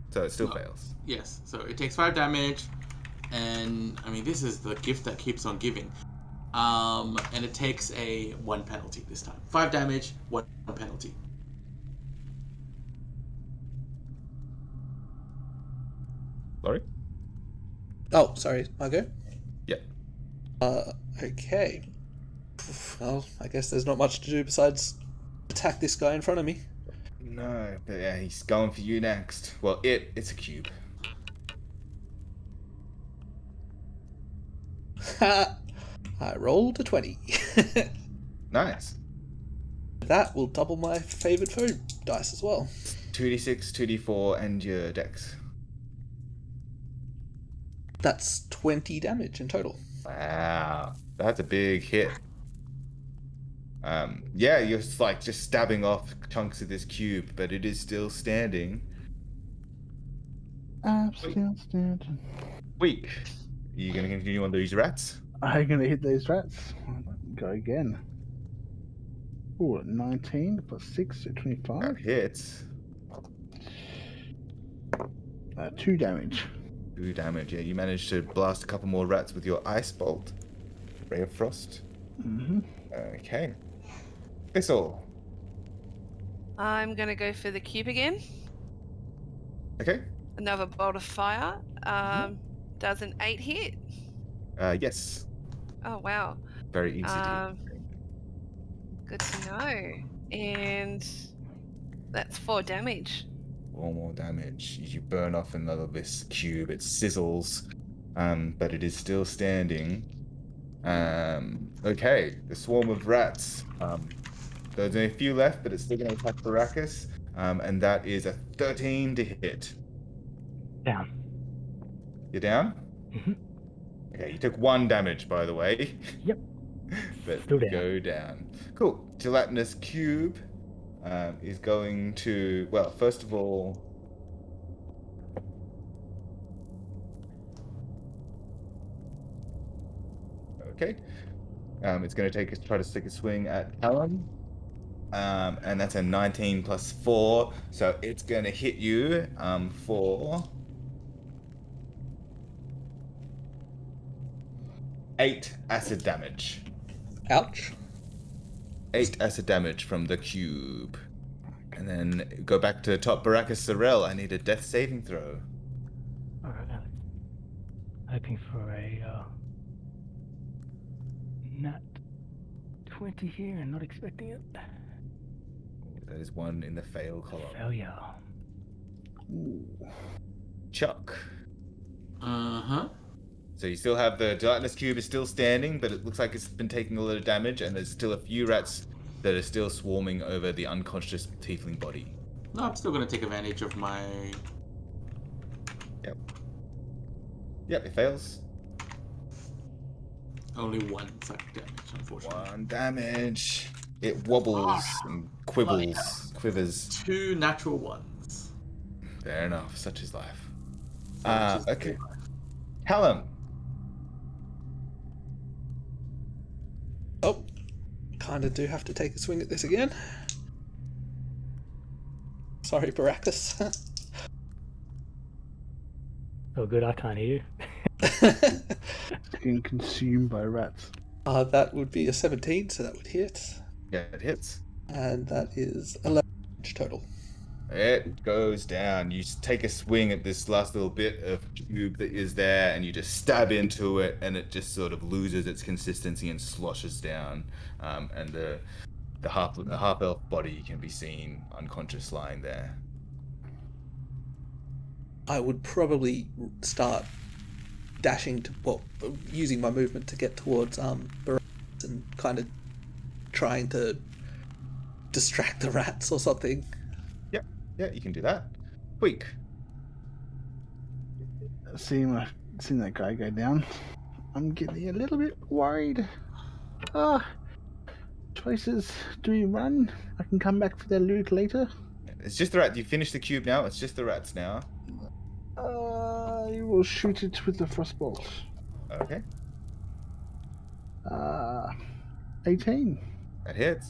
Speaker 1: so it still fails.
Speaker 2: Yes, so it takes 5 damage, and I mean this is the gift that keeps on giving. And it takes a 1 penalty this time. 5 damage, 1 penalty.
Speaker 1: Sorry.
Speaker 3: Oh, sorry. I go?
Speaker 1: Yep.
Speaker 3: Okay. Well, I guess there's not much to do besides attack this guy in front of me.
Speaker 1: No, but yeah, he's going for you next. Well, it's a cube.
Speaker 3: Ha! I rolled a 20.
Speaker 1: Nice.
Speaker 3: That will double my favoured food dice as well.
Speaker 1: 2d6, 2d4, and your dex.
Speaker 3: That's 20 damage in total.
Speaker 1: Wow, that's a big hit. Yeah, you're like just stabbing off chunks of this cube, but it is still standing.
Speaker 5: I'm still standing.
Speaker 1: Weak. Are you gonna continue on these rats?
Speaker 5: I'm gonna hit those rats. Go again. Ooh, 19 plus 6, so 25.
Speaker 1: That hits.
Speaker 5: 2 damage.
Speaker 1: 2 damage. Yeah, you managed to blast a couple more rats with your ice bolt. Ray of Frost.
Speaker 5: Mm-hmm.
Speaker 1: Okay. Thistle.
Speaker 4: I'm going to go for the cube again.
Speaker 1: Okay.
Speaker 4: Another bolt of fire. Does an 8 hit?
Speaker 1: Yes.
Speaker 4: Oh, wow.
Speaker 1: Very easy to
Speaker 4: Good to know. And that's 4 damage.
Speaker 1: 4 more damage. You burn off another this cube. It sizzles, but it is still standing. Okay, the swarm of rats. There's only a few left, but it's still going to attack Baracus. And that is a 13 to hit.
Speaker 6: Down.
Speaker 1: You're down?
Speaker 6: Mhm.
Speaker 1: Okay, you took 1 damage, by the way.
Speaker 6: Yep.
Speaker 1: But
Speaker 6: Still down.
Speaker 1: go down. Cool. Gelatinous cube is going to, well, first of all, okay. It's going to try to stick a swing at Callum. And that's a 19 plus 4. So it's going to hit you for 8 acid damage.
Speaker 3: Ouch.
Speaker 1: 8 acid damage from the cube. And then go back to top Baracus Sorel. I need a death saving throw.
Speaker 6: Alright, Alex. Hoping for a nat 20 here and not expecting it.
Speaker 1: That is 1 in the fail column.
Speaker 6: Failure.
Speaker 5: Ooh.
Speaker 1: Chuck.
Speaker 2: Uh-huh.
Speaker 1: So you still have the gelatinous cube is still standing, but it looks like it's been taking a lot of damage, and there's still a few rats that are still swarming over the unconscious tiefling body.
Speaker 2: No, I'm still going to take advantage of my...
Speaker 1: Yep, it fails.
Speaker 2: Only 1 psychic damage, unfortunately.
Speaker 1: 1 damage. It wobbles and quivers.
Speaker 2: 2 natural ones.
Speaker 1: Fair enough. Such is life.
Speaker 2: Such is
Speaker 1: Okay.
Speaker 2: life.
Speaker 1: Callum.
Speaker 3: Oh, kind of do have to take a swing at this again. Sorry, Baracus.
Speaker 6: Oh, good, I can't hear you.
Speaker 5: Getting consumed by rats.
Speaker 3: That would be a 17, so that would hit.
Speaker 1: Yeah, it hits.
Speaker 3: And that is 11 damage total.
Speaker 1: It goes down. You take a swing at this last little bit of cube that is there, and you just stab into it, and it just sort of loses its consistency and sloshes down. And the half elf body can be seen unconscious lying there.
Speaker 3: I would probably start dashing using my movement to get towards Baracus and kind of trying to distract the rats or something.
Speaker 1: Yeah, you can do that. Quick.
Speaker 5: Seeing that guy go down, I'm getting a little bit worried. Choices. Do we run? I can come back for the loot later.
Speaker 1: It's just the rat. You finished the cube now. It's just the rats now.
Speaker 5: I will shoot it with the frostbolt.
Speaker 1: Okay.
Speaker 5: 18.
Speaker 1: That hits.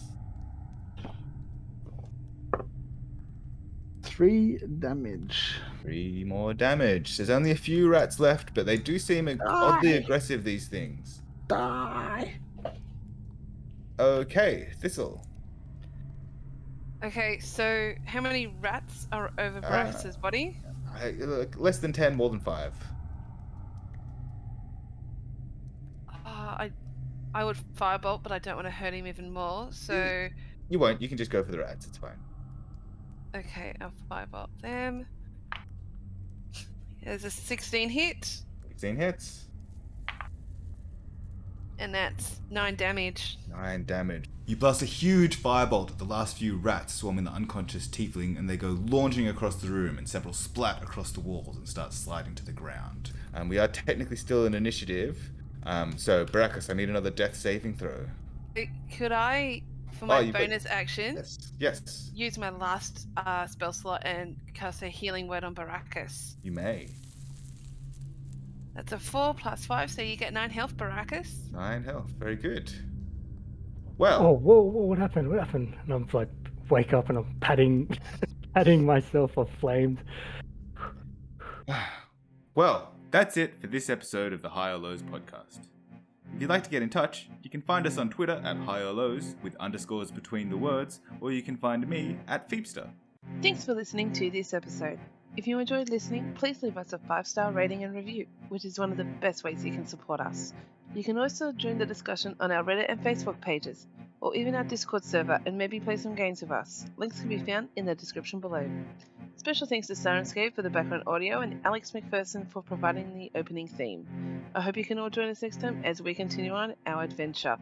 Speaker 5: 3 damage.
Speaker 1: 3 more damage. There's only a few rats left, but they do seem oddly aggressive, these things.
Speaker 5: Die.
Speaker 1: Okay, Thistle.
Speaker 4: Okay, so how many rats are over Baracus's body?
Speaker 1: Look, less than 10, more than 5.
Speaker 4: I would firebolt, but I don't want to hurt him even more. So
Speaker 1: You won't. You can just go for the rats. It's fine.
Speaker 4: okay, I'll firebolt them. There's a 16 hit,
Speaker 1: 16 hits.
Speaker 4: And that's 9 damage.
Speaker 1: 9 damage. You blast a huge firebolt at the last few rats swarming the unconscious tiefling, and they go launching across the room, and several splat across the walls and start sliding to the ground. We are technically still in initiative, so Baracus, I need another death saving throw.
Speaker 4: Could I, for my
Speaker 1: you've got-
Speaker 4: bonus action,
Speaker 1: Yes,
Speaker 4: use my last spell slot and cast a healing word on Baracus?
Speaker 1: you may.
Speaker 4: That's a 4 plus 5, so you get 9 health, Baracus.
Speaker 1: 9 health, very good.
Speaker 6: Oh,
Speaker 1: Well,
Speaker 6: whoa, what happened? What happened? And I'm like, wake up and I'm patting myself off flames.
Speaker 1: well, that's it for this episode of the High or Lows podcast. If you'd like to get in touch, you can find us on Twitter at High or Lows with underscores between the words, or you can find me at Feepster.
Speaker 4: Thanks for listening to this episode. If you enjoyed listening, please leave us a 5-star rating and review, which is one of the best ways you can support us. You can also join the discussion on our Reddit and Facebook pages, or even our Discord server, and maybe play some games with us. Links can be found in the description below. Special thanks to Sirenscape for the background audio and Alex McPherson for providing the opening theme. I hope you can all join us next time as we continue on our adventure.